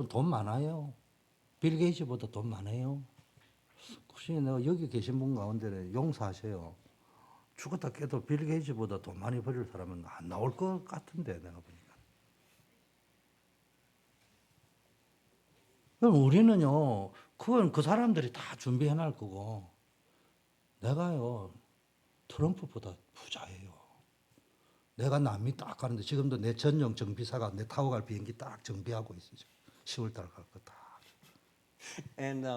돈 많아요. 빌 게이츠보다 돈 많아요. 혹시 내가 여기 계신 분 가운데 용서하세요. 죽었다 깨도 빌 게이츠보다 돈 많이 벌일 사람은 안 나올 것 같은데 내가 보니까. 그럼 우리는요. 그건 그 사람들이 다 준비해 놨을 거고 내가요. 트럼프보다 부자예요. 내가 남미 딱 가는데 지금도 내 전용 정비사가 내 타고 갈 비행기 딱 정비하고 있어요. 10월 달 갈 거 다. And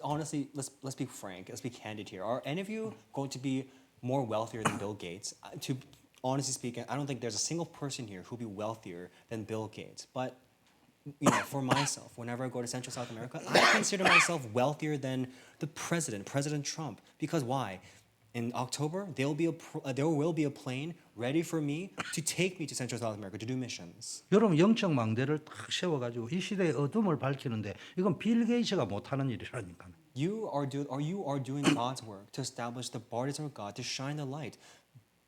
honestly, let's be frank, let's be candid here. Are any of you going to be more wealthier than Bill Gates? To honestly speaking, I don't think there's a single person here who'll be wealthier than Bill Gates. But for myself, whenever I go to Central South America, I consider myself wealthier than the president, President Trump. Because why? In October, there will be a plane ready for me to take me to Central South America to do missions. 여러분 영적 망대를 딱 세워가지고 이 시대의 어둠을 밝히는데 이건 빌 게이츠가 못하는 일이라니까. You are doing God's work to establish the bodies of God, to shine the light.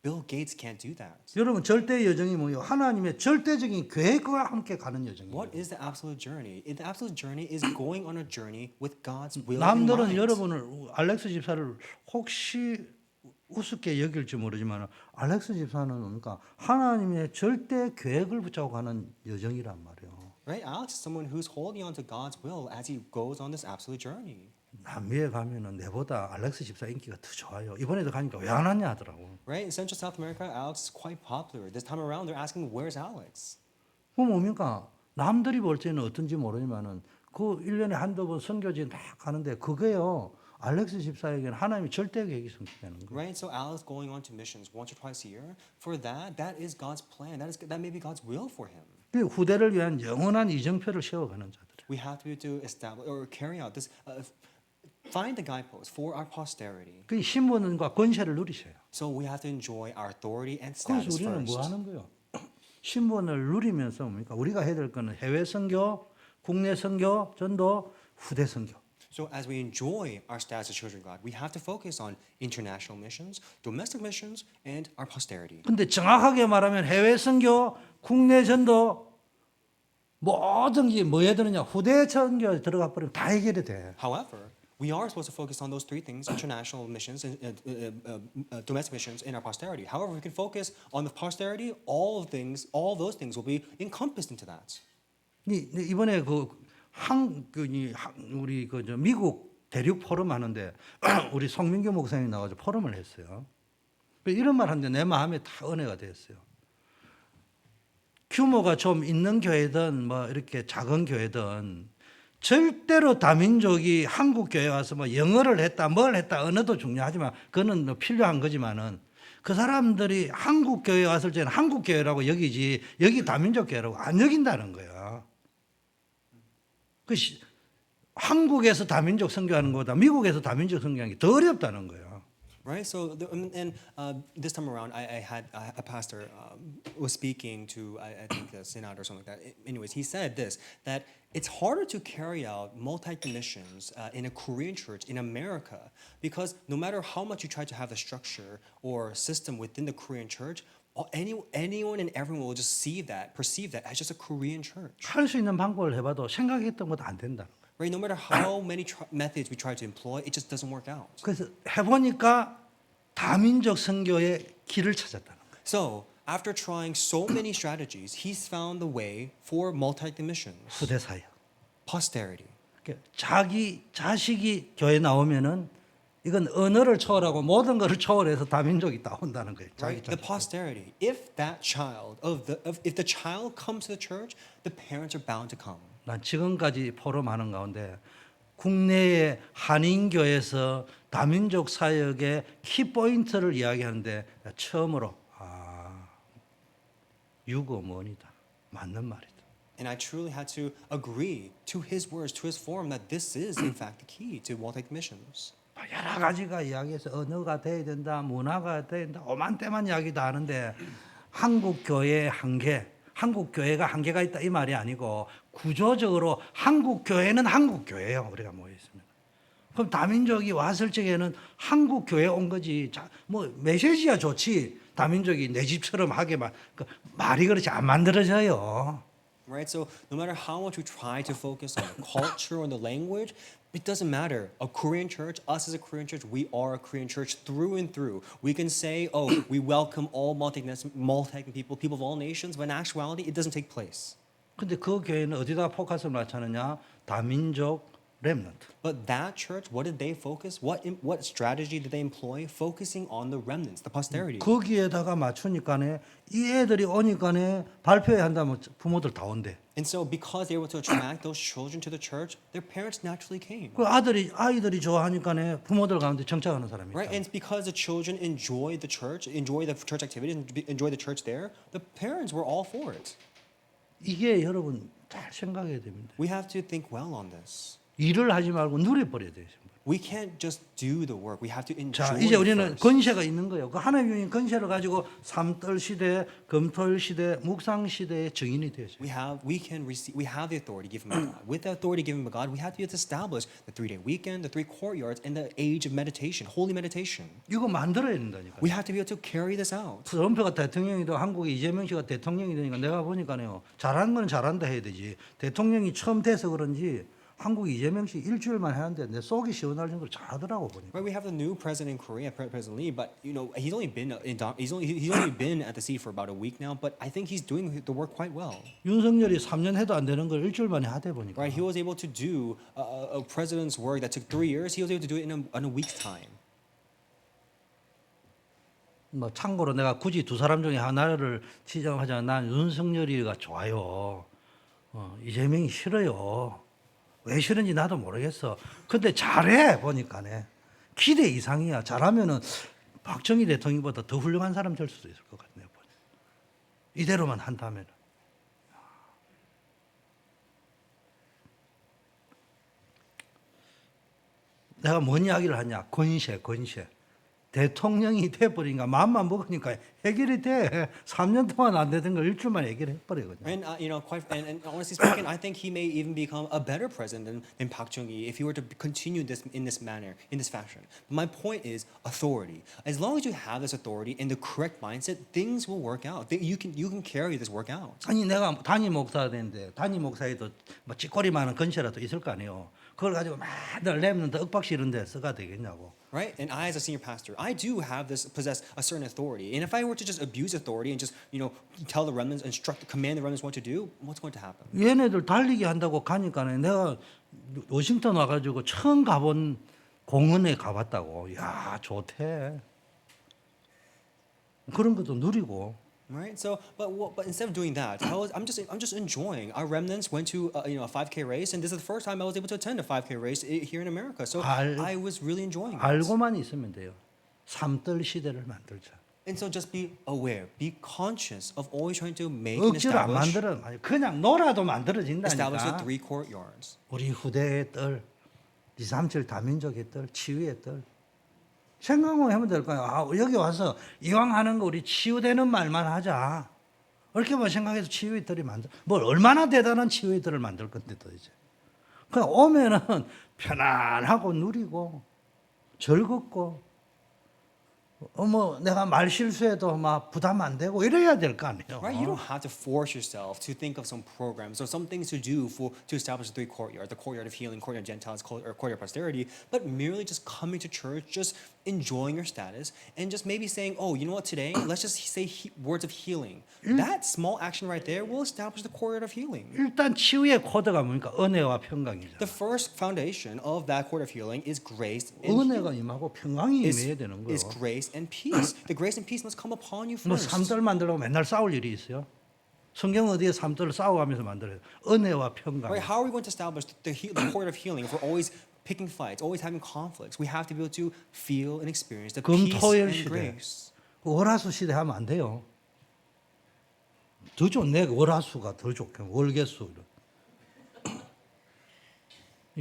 Bill Gates can't do that. 여러분 절대 여정이 뭐예요? 하나님의 절대적인 계획과 함께 가는 여정이에요. What is the absolute journey? The absolute journey is going on a journey with God's will in 남들은 mind. 여러분을 알렉스 집사를 혹시 우습게 여길지 모르지만 알렉스 집사는 그러니까 하나님의 절대 계획을 붙잡고 가는 여정이란 말이에요. Right? Alex is someone who's holding on to God's will as he goes on this absolute journey. 남미에 가면은 내보다 알렉스 집사 인기가 더 좋아요. 이번에도 가니까 왜 안 왔냐 하더라고. Right? In Central South America, Alex is quite popular. This time around, they're asking, "Where's Alex?" 그럼 뭡니까? 남들이 볼 때는 어떤지 모르지만은 그 1년에 한두 번 선교지 막 가는데 그게요. 알렉스 집사에게는 하나님의 절대 계획이 성취되는 거예요. Right? So Alex going on to missions once or twice a year, for that is God's plan. That may be God's will for him. 그 후대를 위한 영원한 이정표를 세워가는 자들. We have to be able to establish or carry out this, find the guideposts for our posterity. 그 신분과 권세를 누리셔요. So we have to enjoy our authority and 그래서 status 우리는 뭐 first. 하는 거예요? 신분을 누리면서 뭡니까? 우리가 해야 될 거는 해외 선교, 국내 선교, 전도, 후대 선교. So as we enjoy our status as children of God, we have to focus on international missions, domestic missions, and our posterity. 근데 정확하게 말하면 해외 선교, 국내 전도 모든 게 뭐에 드느냐? 후대 선교에 들어가 버리면 다 해결이 돼. However, we are supposed to focus on those three things: international missions, and domestic missions, and our posterity. However, we can focus on the posterity. All those things will be encompassed into that. 이번에 우리 미국 대륙 포럼 하는데 우리 송민교 목사님이 나와서 포럼을 했어요. 이런 말 하는데 내 마음에 다 은혜가 됐어요. 규모가 좀 있는 교회든 뭐 이렇게 작은 교회든 절대로 다민족이 한국 교회 와서 뭐 영어를 했다 뭘 했다 언어도 중요하지만 그거는 뭐 필요한 거지만은 그 사람들이 한국 교회 왔을 때는 한국 교회라고 여기지 여기 다민족 교회라고 안 여긴다는 거야. 한국에서 다민족 선교하는 것보다 미국에서 다민족 선교하는 게 더 어렵다는 거예요. Right. So this time around, I had a pastor was speaking to I think the synod or something like that. Anyways, he said this that it's harder to carry out multi-missions in a Korean church in America because no matter how much you try to have the structure or system within the Korean church, anyone and everyone will just perceive that as just a Korean church. 할 수 있는 방법을 해봐도 생각했던 것도 안 된다. Right. No matter how many methods we try to employ, it just doesn't work out. 그래서 해보니까 다민족 선교의 길을 찾았다는 거예요. So, after trying so many strategies, he's found the way for multi-missions, 후대 사역. posterity. 자기 자식이 교회 나오면은 이건 언어를 초월하고 모든 것을 초월해서 다민족이 나온다는 거예요. 자기 Right? The 자식. posterity. If that child if the child comes to the church, the parents are bound to come. 난 지금까지 포럼하는 가운데 국내의 한인교에서 다민족 사역의 키포인트를 이야기하는데 처음으로 유고문이다. 맞는 말이다. And I truly had to agree to his words, to his form, that this is in fact the key to multi-missions. 여러 가지가 이야기해서 언어가 돼야 된다, 문화가 돼야 된다, 오만때만 이야기 다 하는데 한국 교회의 한계, 한국 교회가 한계가 있다 이 말이 아니고 구조적으로 한국 교회는 한국 교회예요. 우리가 모여 있습니다. 그럼 다민족이 왔을 적에는 한국 교회 온 거지. 뭐 메시지야 좋지. 다민족이 내 집처럼 하게만 말이 그렇지 안 만들어져요. Right? So no matter how much we try to focus on the culture or the language, it doesn't matter. A Korean church, us as a Korean church, we are a Korean church through and through. We can say, oh, we welcome all multi-ethnic people of all nations, but in actuality, it doesn't take place. 근데 그 교회는 어디다 포커스를 맞추느냐? 다민족 렘넌트. But that church, what did they focus? What strategy did they employ? Focusing on the remnants, the posterity. 거기에다가 맞추니까네 이 애들이 오니까네 발표회 한다면 부모들 다 온대. And so because they were able to attract those children to the church, their parents naturally came. 그 아이들이 좋아하니까네 부모들 가운데 정착하는 사람이 Right? 있다. And it's because the children enjoy the church activity, and enjoy the church there, the parents were all for it. 이게 여러분 잘 생각해야 됩니다. We have to think well on this. 일을 하지 말고 누려버려야 돼요. We can't just do the work. We have to enjoy 자, 이제 it 우리는 first. 권세가 있는 거예요. 그 하나님이 주신 권세를 가지고 삼떨 시대, 금토일 시대, 묵상 시대의 증인이 되죠. We have the authority given by God. With the authority given by God, we have to establish the 3-day weekend, the 3 courtyards, and the age of meditation, holy meditation. 이거 만들어야 된다니까. We have to be able to carry this out. 트럼프가 대통령이도 한국에 이재명 씨가 대통령이 되니까 내가 보니까요. 잘하는 건 잘한다 해야 되지. 대통령이 처음 돼서 그런지 한국 이재명 씨 일주일만 하는데 내 속이 시원할 정도로 잘하더라고 보니까. Right, we have the new president in Korea, President Lee, but you know he's only been at the seat for about a week now. But I think he's doing the work quite well. 윤석열이 3년 해도 안 되는 걸 일주일 만에 하대 보니까. Right, he was able to do a president's work that took 3 years. He was able to do it in a week's time. 뭐 참고로 내가 굳이 두 사람 중에 하나를 지정하자면 난 윤석열이가 좋아요. 이재명이 싫어요. 왜 싫은지 나도 모르겠어. 근데 잘해 보니까네. 기대 이상이야. 잘하면은 박정희 대통령보다 더 훌륭한 사람 될 수도 있을 것 같네요. 이대로만 한다면. 내가 뭔 이야기를 하냐? 권세. 대통령이 돼버리니까 마음만 먹으니까 해결이 돼. 3년 동안 안 되던 걸 일주일만 해결해버리거든요. And and honestly speaking, I think he may even become a better president than Park Chung-hee if he were to continue this in this manner, in this fashion. But my point is authority. As long as you have this authority and the correct mindset, things will work out. You can carry this work out. 아니 내가 담임 목사가 되는데 담임 목사에도 뭐 찌꼬리 많은 건세라도 있을 거 아니에요. 그걸 가지고 맨날 랩는데 억박시 이런 데 써가 되겠냐고. Right? And I, as a senior pastor, I do possess a certain authority. And if I were to just abuse authority and just, tell the remnants, command the remnants what to do, what's going to happen? 얘네들 달리기 한다고 가니까는 내가 워싱턴 와가지고 처음 가본 공원에 가봤다고. 야 좋대. 그런 것도 누리고. Right. So, but instead of doing that, I'm just enjoying. Our remnants went to a 5K race, and this is the first time I was able to attend a 5K race here in America. So I was really enjoying it. 알고만 있으면 돼요. 삼떨 시대를 만들자. And so just be aware, be conscious of always trying to make and 억지로 안 만들어. 그냥 놀아도 establish the 만들어진다니까. 3 courtyards. 우리 후대의 떨, 237 다민족의 떨, 치유의 떨, 생각만 하면 될 거예요. 아, 여기 와서 이왕 하는 거 우리 치유되는 말만 하자. 이렇게만 생각해서 치유이들이 만들. 뭘 얼마나 대단한 치유이들을 만들 건데 도대체. 그냥 오면은 편안하고 누리고 즐겁고 내가 말 실수해도 막 부담 안 되고 이래야 될 거 아니에요. Right? You don't have to force yourself to think of some programs or some things to do to establish the three courtyards, the courtyard of healing, courtyard of Gentiles, or courtyard of prosperity, but merely just coming to church, just enjoying your status, and just maybe saying, oh, you know what, today, let's just say words of healing. That small action right there will establish the courtyard of healing. 일단 치유의 코드가 뭡니까? 은혜와 평강이죠. The first foundation of that courtyard of healing is grace and 은혜가 임하고 평강이 임해야 되는 거예요. is grace and peace. The grace and peace must come upon you 뭐 first. 삶들 만들려고 맨날 싸울 일이 있어요? 성경 어디에 삶들을 싸워가면서 만들어요? 은혜와 평강. Right? How are we going to establish the courtyard of healing if we're always picking fights, always having conflicts? We have to be able to feel and experience the peace 금토일 and 시대. grace. 월화수 시대 하면 안 돼요. 더 좋네. 월화수가 더 좋게. 월계수.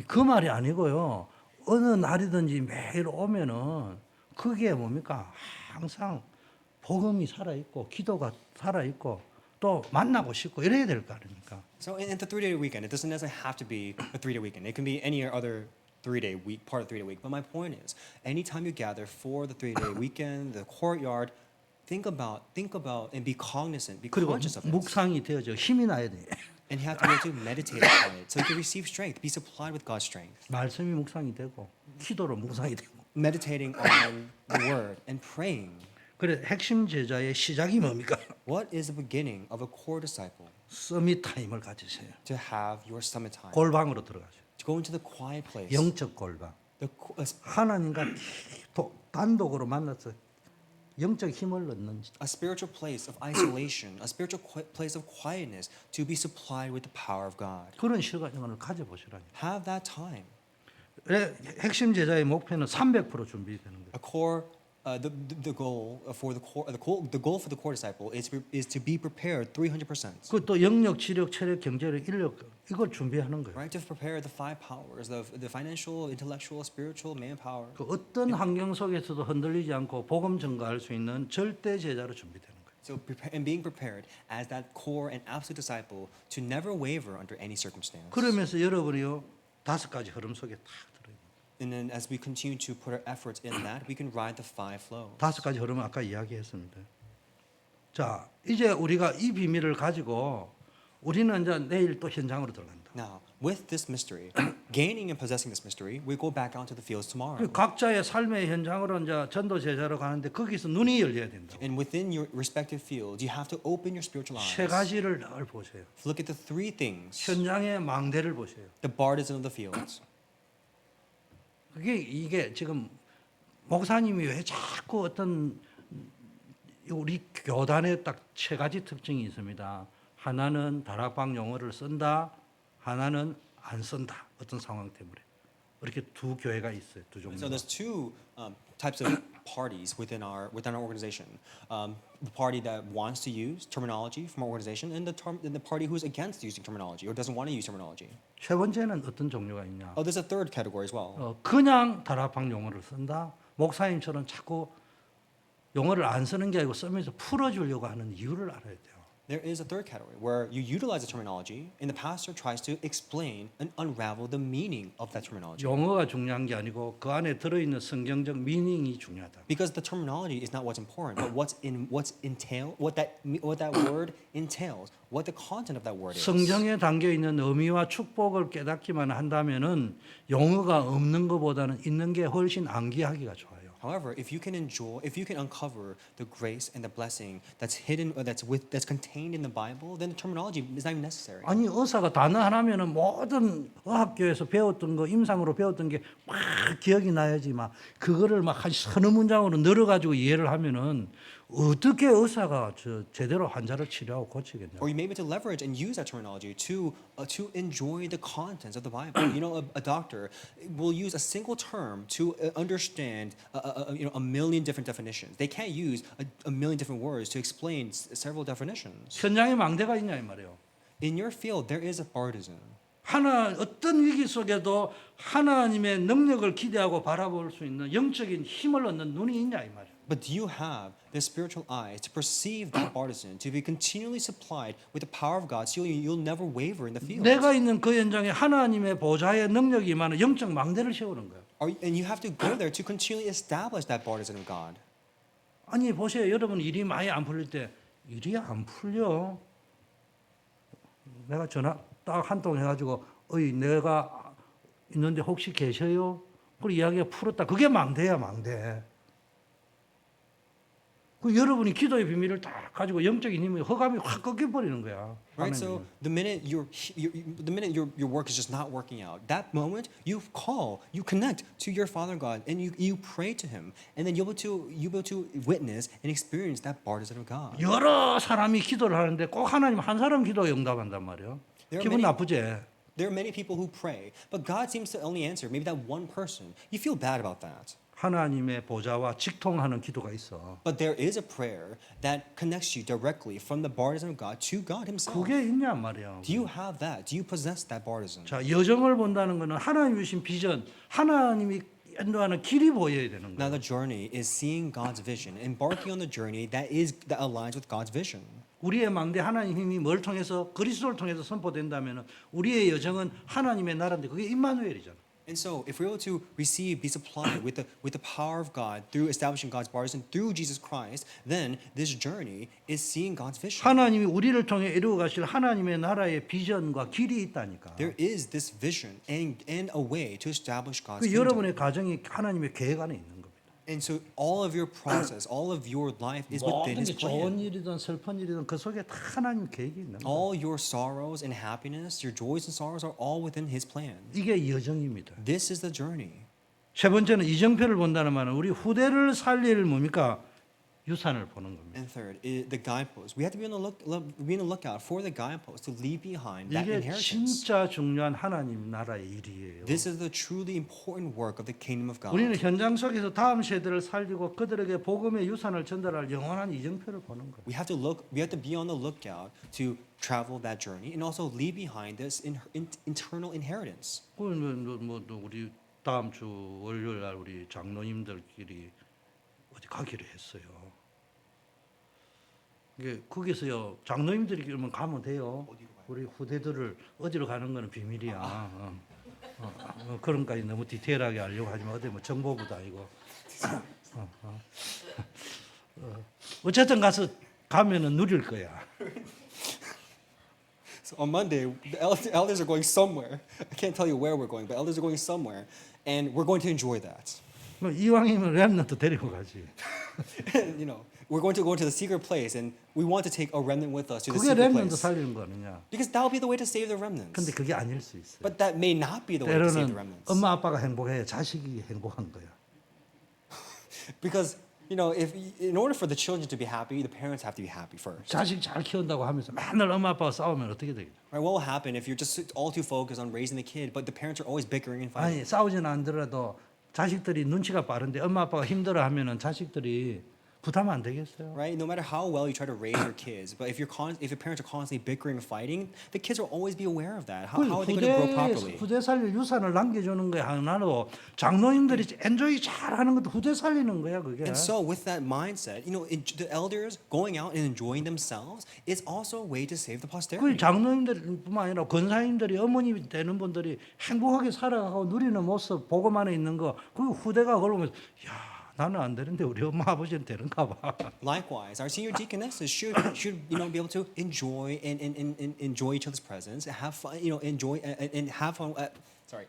그 말이 아니고요. 어느 날이든지 매일 오면은 그게 뭡니까? 항상 복음이 살아있고 기도가 살아있고 또 만나고 싶고 이래야 될 거 아닙니까? So in the 3-day weekend, it doesn't necessarily have to be a 3-day weekend. It can be any other 3-day week, part of the 3-day week. But my point is, anytime you gather for the 3-day weekend, the courtyard, think about and be cognizant, be 그리고 conscious of it. 묵상이 되어져 힘이 나야 돼. And you have to be able to meditate upon it so you can receive strength, be supplied with God's strength. 말씀이 묵상이 되고 기도로 묵상이 되고. Meditating on the word and praying. 그래 핵심 제자의 시작이 뭡니까? What is the beginning of a core disciple? 서밋 타임을 가지세요. To have your summit time. 골방으로 들어가세요. To go into the quiet place. 영적 골방. A 하나님과 단독으로 만나서 영적 힘을 얻는 spiritual place of isolation, a spiritual place of quietness to be supplied with the power of God. 그런 시간을 가져보시라니. Have that time. 핵심 제자의 목표는 300% 준비되는 거예요. A core, the goal for the goal for the core disciple is to be prepared 300%. 그또 영역, 지력, 체력, 경제력, 인력 이걸 준비하는 거예요. Right, to prepare the 5 powers, the financial, intellectual, spiritual, manpower. 그 어떤 환경 속에서도 흔들리지 않고 복음 전가할 수 있는 절대 제자로 준비되는 거예요. So and being prepared as that core and absolute disciple to never waver under any circumstance. 그러면서 여러분이요 5가지 흐름 속에 딱 들어요. And then as we continue to put our efforts in that, we can ride the 5 flows. 5가지 흐름은 아까 이야기했습니다. 자, 이제 우리가 이 비밀을 가지고 우리는 이제 내일 또 현장으로 들어간다. Now, with this mystery, gaining and possessing this mystery, we go back out to the fields tomorrow. 그 각자의 삶의 현장으로 이제 전도 제자로 가는데 거기서 눈이 열려야 된다. And within your respective fields, you have to open your spiritual 세 eyes. 가지를 늘 보세요. Look at the 3 things. 현장의 망대를 보세요. The bartizan of the fields. 이게 지금 목사님이 왜 자꾸 어떤 우리 교단에 딱 3가지 특징이 있습니다. 하나는 다락방 용어를 쓴다. 하나는 안 쓴다. 어떤 상황 때문에. 이렇게 두 교회가 있어요. 두 종류. So there's 2 types of parties within our organization. The party that wants to use terminology from our organization, and the party who's against using terminology or doesn't want to use terminology. 세 번째는 어떤 종류가 있냐? Oh, there's a third category as well. 그냥 다락방 용어를 쓴다. 목사님처럼 자꾸 용어를 안 쓰는 게 아니고 쓰면서 풀어주려고 하는 이유를 알아야 돼요. There is a third category where you utilize the terminology and the pastor tries to explain and unravel the meaning of that terminology. 용어가 중요한 게 아니고 그 안에 들어있는 성경적 미닝이 중요하다. Because the terminology is not what's important, but what that word entails, what the content of that word is. 성경에 담겨 있는 의미와 축복을 깨닫기만 한다면은 용어가 없는 것보다는 있는 게 훨씬 암기하기가 좋아요. However, if you can uncover the grace and the blessing that's hidden, or that's contained in the Bible, then the terminology is not even necessary. 아니 의사가 단어 하나면은 모든 의학교에서 배웠던 거 임상으로 배웠던 게 막 기억이 나야지 막 그거를 막 한 서너 문장으로 늘어가지고 이해를 하면은 어떻게 의사가 제대로 환자를 치료하고 고치겠냐? Or you may be able to leverage and use that terminology to enjoy the contents of the Bible. You know, a doctor will use a single term to understand a million different definitions. They can't use a million different words to explain several definitions. 현장에 망대가 있냐 이 말이에요. In your field, there is a partisan. 어떤 위기 속에도 하나님의 능력을 기대하고 바라볼 수 있는 영적인 힘을 얻는 눈이 있냐 이 말이에요. But do you have the spiritual eyes to perceive that partisan, to be continually supplied with the power of God, so you'll never waver in the field? 내가 있는 그 현장에 하나님의 보좌의 능력이 임하는 영적 망대를 세우는 거예요. And you have to go there to continually establish that partisan of God. 아니 보세요. 여러분 일이 많이 안 풀릴 때 일이 안 풀려. 내가 전화 딱 한 통 해가지고 어이 내가 있는데 혹시 계셔요? 그리고 이야기가 풀었다. 그게 망대야 망대. 그 여러분이 기도의 비밀을 딱 가지고 영적인 힘이 허감이 확 꺾여 버리는 거야. Right. So the minute your work is just not working out, that moment you call, you connect to your Father God, and you pray to Him, and then you'll be able to witness and experience that partisan of God. 여러 사람이 기도를 하는데 꼭 하나님 한 사람 기도에 응답한단 말이야. There are 기분 many- 나쁘지? There are many people who pray, but God seems to only answer maybe that one person. You feel bad about that. 하나님의 보좌와 직통하는 기도가 있어. But there is a prayer that connects you directly from the partisan of God to God Himself. 그게 있냔 말이야. Do you have that? Do you possess that partisan? 자, 여정을 본다는 것은 하나님 주신 비전, 하나님이 인도하는 길이 보여야 되는 Now 거야. the journey is seeing God's vision, embarking on the journey that aligns with God's vision. 우리의 망대 하나님 힘이 뭘 통해서 그리스도를 통해서 선포된다면 우리의 여정은 하나님의 나라인데 그게 임마누엘이잖아. And so, if we're able to be supplied with the power of God through establishing God's partisan through Jesus Christ, then this journey is seeing God's vision. 하나님이 우리를 통해 이루어 가실 하나님의 나라의 비전과 길이 있다니까. There is this vision and a way to establish God's 그 kingdom. 여러분의 가정이 하나님의 계획 안에 있는 겁니다. And so, all of your process, all of your life is within 모든 His 게 좋은 plan. 일이든 슬픈 일이든 그 속에 다 하나님 계획이 있는 거예요. All your sorrows and happiness, your joys and sorrows are all within His plan. 이게 여정입니다. This is the journey. 세 번째는 이정표를 본다는 말은 우리 후대를 살릴 뭡니까? 유산을 보는 겁니다. And third, the guideposts. We have to be on the lookout for the guideposts to leave behind that 이게 inheritance. 진짜 중요한 하나님 나라의 일이에요. This is the truly important work of the kingdom of God. 우리는 현장 속에서 다음 세대를 살리고 그들에게 복음의 유산을 전달할 영원한 이정표를 보는 거예요. We have to be on the lookout to travel that journey and also leave behind this internal inheritance. 우리 다음 주 월요일 날 우리 장로님들끼리 어디 가기로 했어요. 이게 거기서요 장로님들이 그러면 가면 돼요. 우리 후대들을 어디로 가는 거는 비밀이야. 그런까지 너무 디테일하게 알려고 하지만 어디 뭐 정보부도 아니고. 어쨌든 가서 가면은 누릴 거야. So on Monday, the elders are going somewhere. I can't tell you where we're going, but elders are going somewhere, and we're going to enjoy that. 뭐 이왕이면 렘넌트 데리고 가지. You know, we're going to go into the secret place, and we want to take a remnant with us to the 그게 secret 렘넌트 place. 살리는 거 아니냐? Because that will be the way to save the remnants. 근데 그게 아닐 수 있어요. But that may not be the way to save the 때로는 remnants. 엄마 아빠가 행복해야 자식이 행복한 거야. Because, you know, in order for the children to be happy, the parents have to be happy first. 자식 잘 키운다고 하면서 맨날 엄마 아빠가 싸우면 어떻게 되겠냐? Right? What will happen if you're just all too focused on raising the kid, but the parents are always bickering and fighting? 아니 싸우지는 않더라도 자식들이 눈치가 빠른데 엄마 아빠가 힘들어하면은 자식들이 부담 안 되겠어요? Right? No matter how well you try to raise your kids, but if your parents are constantly bickering and fighting, the kids will always be aware of that. How are they going to grow properly? 후대 살릴 유산을 남겨주는 거야 하나로 장로님들이 엔조이 잘하는 것도 후대 살리는 거야 그게. And so, with that mindset, you know, the elders going out and enjoying themselves is also a way to save the 그 posterity. 장로님들뿐만 아니라 권사님들이 어머니 되는 분들이 행복하게 살아가고 누리는 모습 복음 안에 있는 거 그 후대가 그걸 보면서 야 나는 안 되는데 우리 엄마 아버지는 되는가 봐. Likewise, our senior deaconesses should be able to enjoy and enjoy each other's presence, have fun, enjoy and have fun.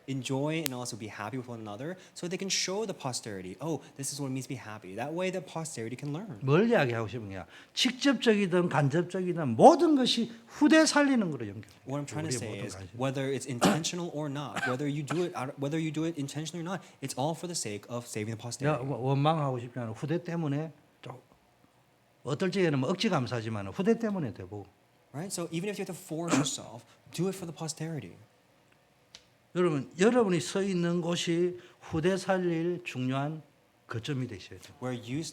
Enjoy and also be happy with one another, so they can show the posterity. Oh, this is what it means to be happy. That way, the posterity can learn. 뭘 이야기하고 싶은 거야? 직접적이든 간접적이든 모든 것이 후대 살리는 거로 연결. What I'm trying to say 모든 is, 관심. whether it's intentional or not, whether you do it intentionally or not, it's all for the sake of saving the 내가 posterity. 원망하고 싶지 않아. 후대 때문에 좀 어떨 적에는 뭐 억지 감사지만 후대 때문에 되고. Right? So even if you have to force yourself, do it for the posterity. 여러분이 서 있는 곳이 후대 살릴 중요한 거점이 되셔야 돼요. Where you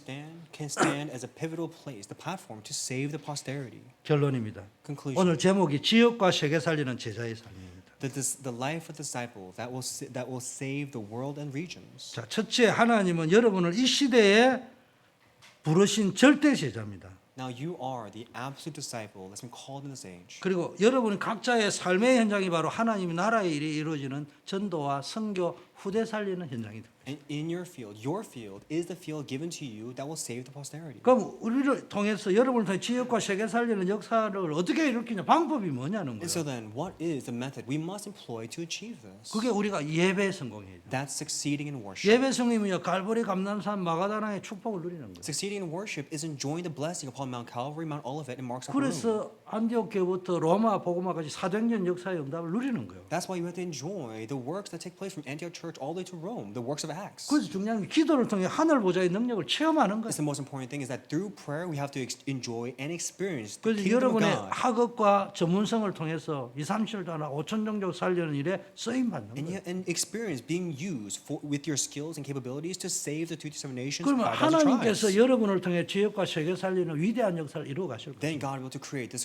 can stand as a pivotal place, the platform to save the posterity. 결론입니다. Conclusion. 오늘 제목이 지역과 세계 살리는 제자의 삶입니다. the life of the disciple that will save the world and regions. 자, 첫째, 하나님은 여러분을 이 시대에 부르신 절대 제자입니다. Now you are the absolute disciple that's been called in this age. 그리고 여러분 각자의 삶의 현장이 바로 하나님의 나라의 일이 이루어지는 전도와 선교 후대 살리는 현장이다. And in your field is the field given to you that will save the posterity. 그럼 우리를 통해서 여러분을 통해 지역과 세계 살리는 역사를 어떻게 일으키냐 방법이 뭐냐는 And so 거예요. then, what is the method we must employ to achieve this? 그게 우리가 예배 성공이에요. That's succeeding in worship. 예배 성공이면요 갈보리 감람산 마가다나의 축복을 누리는 거예요. Succeeding in worship is enjoying the blessing upon Mount Calvary, Mount Olivet, and Mark's Upper Room. 그래서 안디옥교부터 로마 복음화까지 사도행전 역사의 응답을 누리는 거예요. That's why you have to enjoy the works that take place from Antioch Church all the way to Rome, the works of Acts. 그래서 중요한 게 기도를 통해 하늘 보좌의 능력을 체험하는 거예요. It's the most important thing is that through prayer we have to enjoy and experience the 그래서 kingdom of 여러분의 God. 학업과 전문성을 통해서 2, 3실도나 5천 종족 살리는 일에 쓰임 받는 거예요. And experience being used with your skills and capabilities to save the 237 nations, 그러면 5,000 하나님께서 tribes. 여러분을 통해 지역과 세계 살리는 위대한 역사를 이루어 가실 거예요. Then God will to create this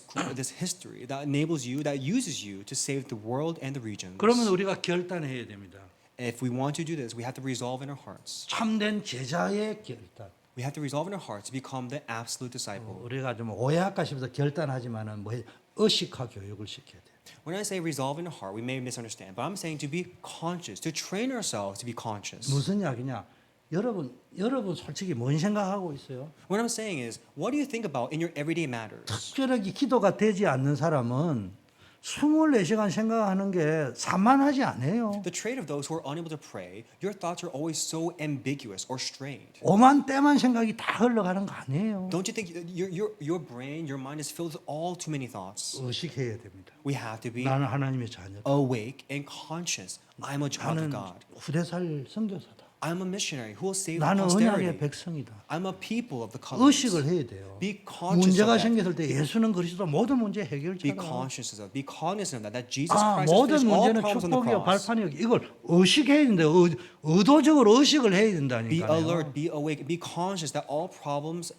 history that enables you, that uses you to save the world and the regions. 그러면 우리가 결단해야 됩니다. If we want to do this, we have to resolve in our hearts. 참된 제자의 결단. We have to resolve in our hearts to become the absolute disciple. 우리가 좀 오해할까 싶어서 결단하지만은 뭐 의식화 교육을 시켜야 돼요. When I say resolve in our heart, we may misunderstand, but I'm saying to be conscious, to train ourselves to be conscious. 무슨 이야기냐? 여러분 솔직히 뭔 생각하고 있어요? What I'm saying is, what do you think about in your everyday matters? 특별하게 기도가 되지 않는 사람은 24시간 생각하는 게 산만하지 않아요. The trait of those who are unable to pray, your thoughts are always so ambiguous or strained. 오만 때만 생각이 다 흘러가는 거 아니에요. Don't you think your brain, your mind is filled with all too many thoughts? 의식해야 됩니다. We have to be 나는 하나님의 자녀다. awake and conscious. I'm a child of 나는 God. 후대살 선교사다. I'm a missionary who will save the 나는 언약의 posterity. 백성이다. I'm a people of the covenant. 의식을 해야 돼요. Be conscious 문제가 of that. 생겼을 때 예수는 그리스도 모든 문제 Be 해결자다. conscious of that. Be cognizant of that. Jesus 아, Christ has 모든 finished all 문제는 problems on the 축복이요 cross. 발판이요. 이걸 의식해야 되는데 의도적으로 의식을 해야 Be 된다니까요. alert. Be awake. Be conscious that all problems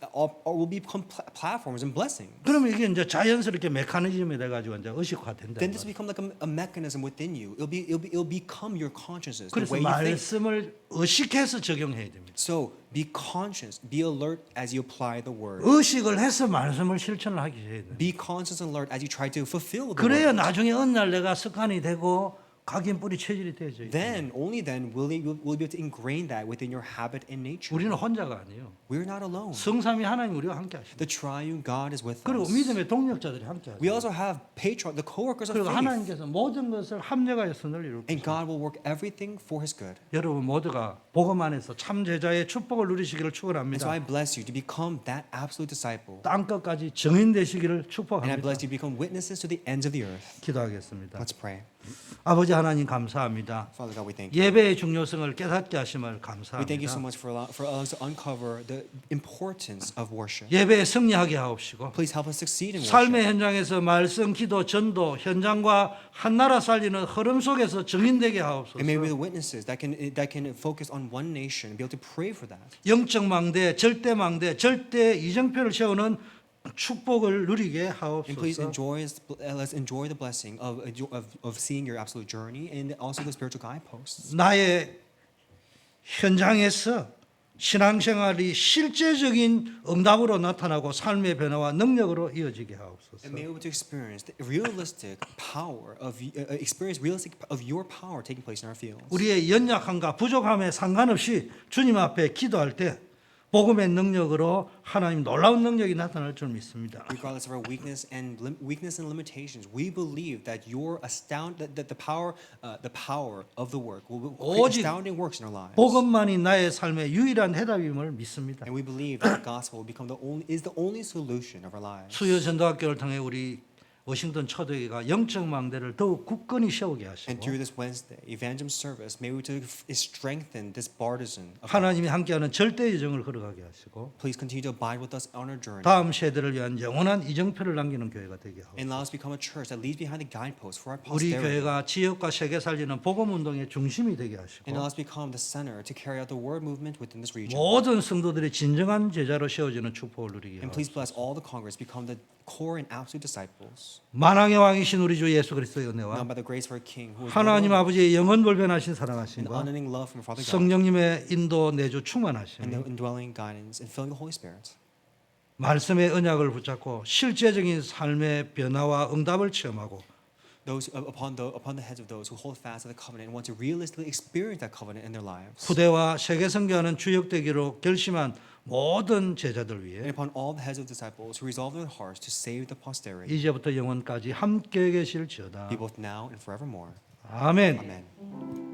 will become platforms and blessings. 그러면 이게 이제 자연스럽게 메커니즘이 돼가지고 이제 의식화된다. Then this become like a mechanism within you. It'll become your consciousness, the 그래서 way you think. 말씀을 의식해서 적용해야 됩니다. So be conscious, be alert as you apply the word. 의식을 해서 말씀을 실천을 하기 해야 돼요. Be conscious and alert as you try to fulfill the 그래야 word. 나중에 어느 날 내가 습관이 되고 각인 뿌리 체질이 되죠. Then, only then will you be able to ingrain that within your habit and nature. 우리는 혼자가 아니에요. We're not alone. 성삼위 하나님 우리와 함께 하십니다. The triune God is with 그리고 us. 믿음의 동력자들이 함께 We 하십니다. also have the co-workers of 그리고 faith. 하나님께서 모든 것을 합력하여 선을 이루고 And God will work everything for His good. 여러분 모두가 복음 안에서 참 제자의 축복을 누리시기를 And so 축원합니다. I bless you to become that absolute disciple. 땅 끝까지 증인 되시기를 And I 축복합니다. bless you to become witnesses to the ends of the earth. 기도하겠습니다. Let's pray. 아버지 하나님 감사합니다. Father God, we thank you. 예배의 중요성을 깨닫게 하심을 We thank you so 감사합니다. much for us to uncover the importance of worship. 예배에 승리하게 하옵시고 Please help us succeed in 삶의 worship. 현장에서 말씀, 기도, 전도 현장과 한나라 살리는 흐름 속에서 증인되게 And may we be 하옵소서. the witnesses that can focus on one nation and be able to pray for that. 영적 망대, 절대 망대, 절대 이정표를 세우는 축복을 누리게 And please 하옵소서. let's enjoy the blessing of seeing your absolute journey and also the spiritual guideposts. 나의 현장에서 신앙생활이 실제적인 응답으로 나타나고 삶의 변화와 능력으로 이어지게 하옵소서. And may we be able to experience the realistic power of your power taking place in our fields. 우리의 연약함과 부족함에 상관없이 주님 앞에 기도할 때 복음의 능력으로 하나님 놀라운 능력이 나타날 줄 믿습니다. Regardless of our weakness and limitations, we believe that that the power of the work will create 오직 astounding works in our lives. 복음만이 나의 삶의 유일한 해답임을 믿습니다. And we believe that the gospel will become is the only solution of our lives. 수요 전도학교를 통해 우리 워싱턴 초대교회가 영적 망대를 더욱 굳건히 세우게 And 하시고 through this Wednesday evangelism service, may we to strengthen this partisan. Of 하나님이 함께하는 절대 여정을 걸어가게 하시고 Please continue to abide with us on our journey. 다음 세대를 위한 영원한 이정표를 남기는 교회가 되게 하고 And allow us to become a church that leaves behind the guideposts for our 우리 posterity. 교회가 지역과 세계 살리는 복음 운동의 중심이 되게 And 하시고 allow us to become the center to carry out the word movement within this region. 모든 성도들이 진정한 제자로 세워지는 축복을 누리게 And 하고 please bless all the congress become the core and absolute disciples, 만왕의 왕이신 우리 주 예수 그리스도의 known 은혜와 by the grace of our King, who is 하나님 Lord 아버지의 영원불변하신 and 사랑하심과 unending love from our Father God, 성령님의 인도 내주 and 충만하심이 the indwelling guidance and filling the Holy Spirit, 말씀의 언약을 붙잡고 실제적인 삶의 변화와 응답을 체험하고 those upon the heads of those who hold fast to the covenant and want to realistically experience that covenant in their lives, 후대와 세계 선교하는 주역되기로 결심한 모든 제자들 and 위해 upon all the heads of disciples who resolve their hearts to save the posterity, 이제부터 영원까지 함께 계실지어다. be both now and forevermore. 아멘. Amen.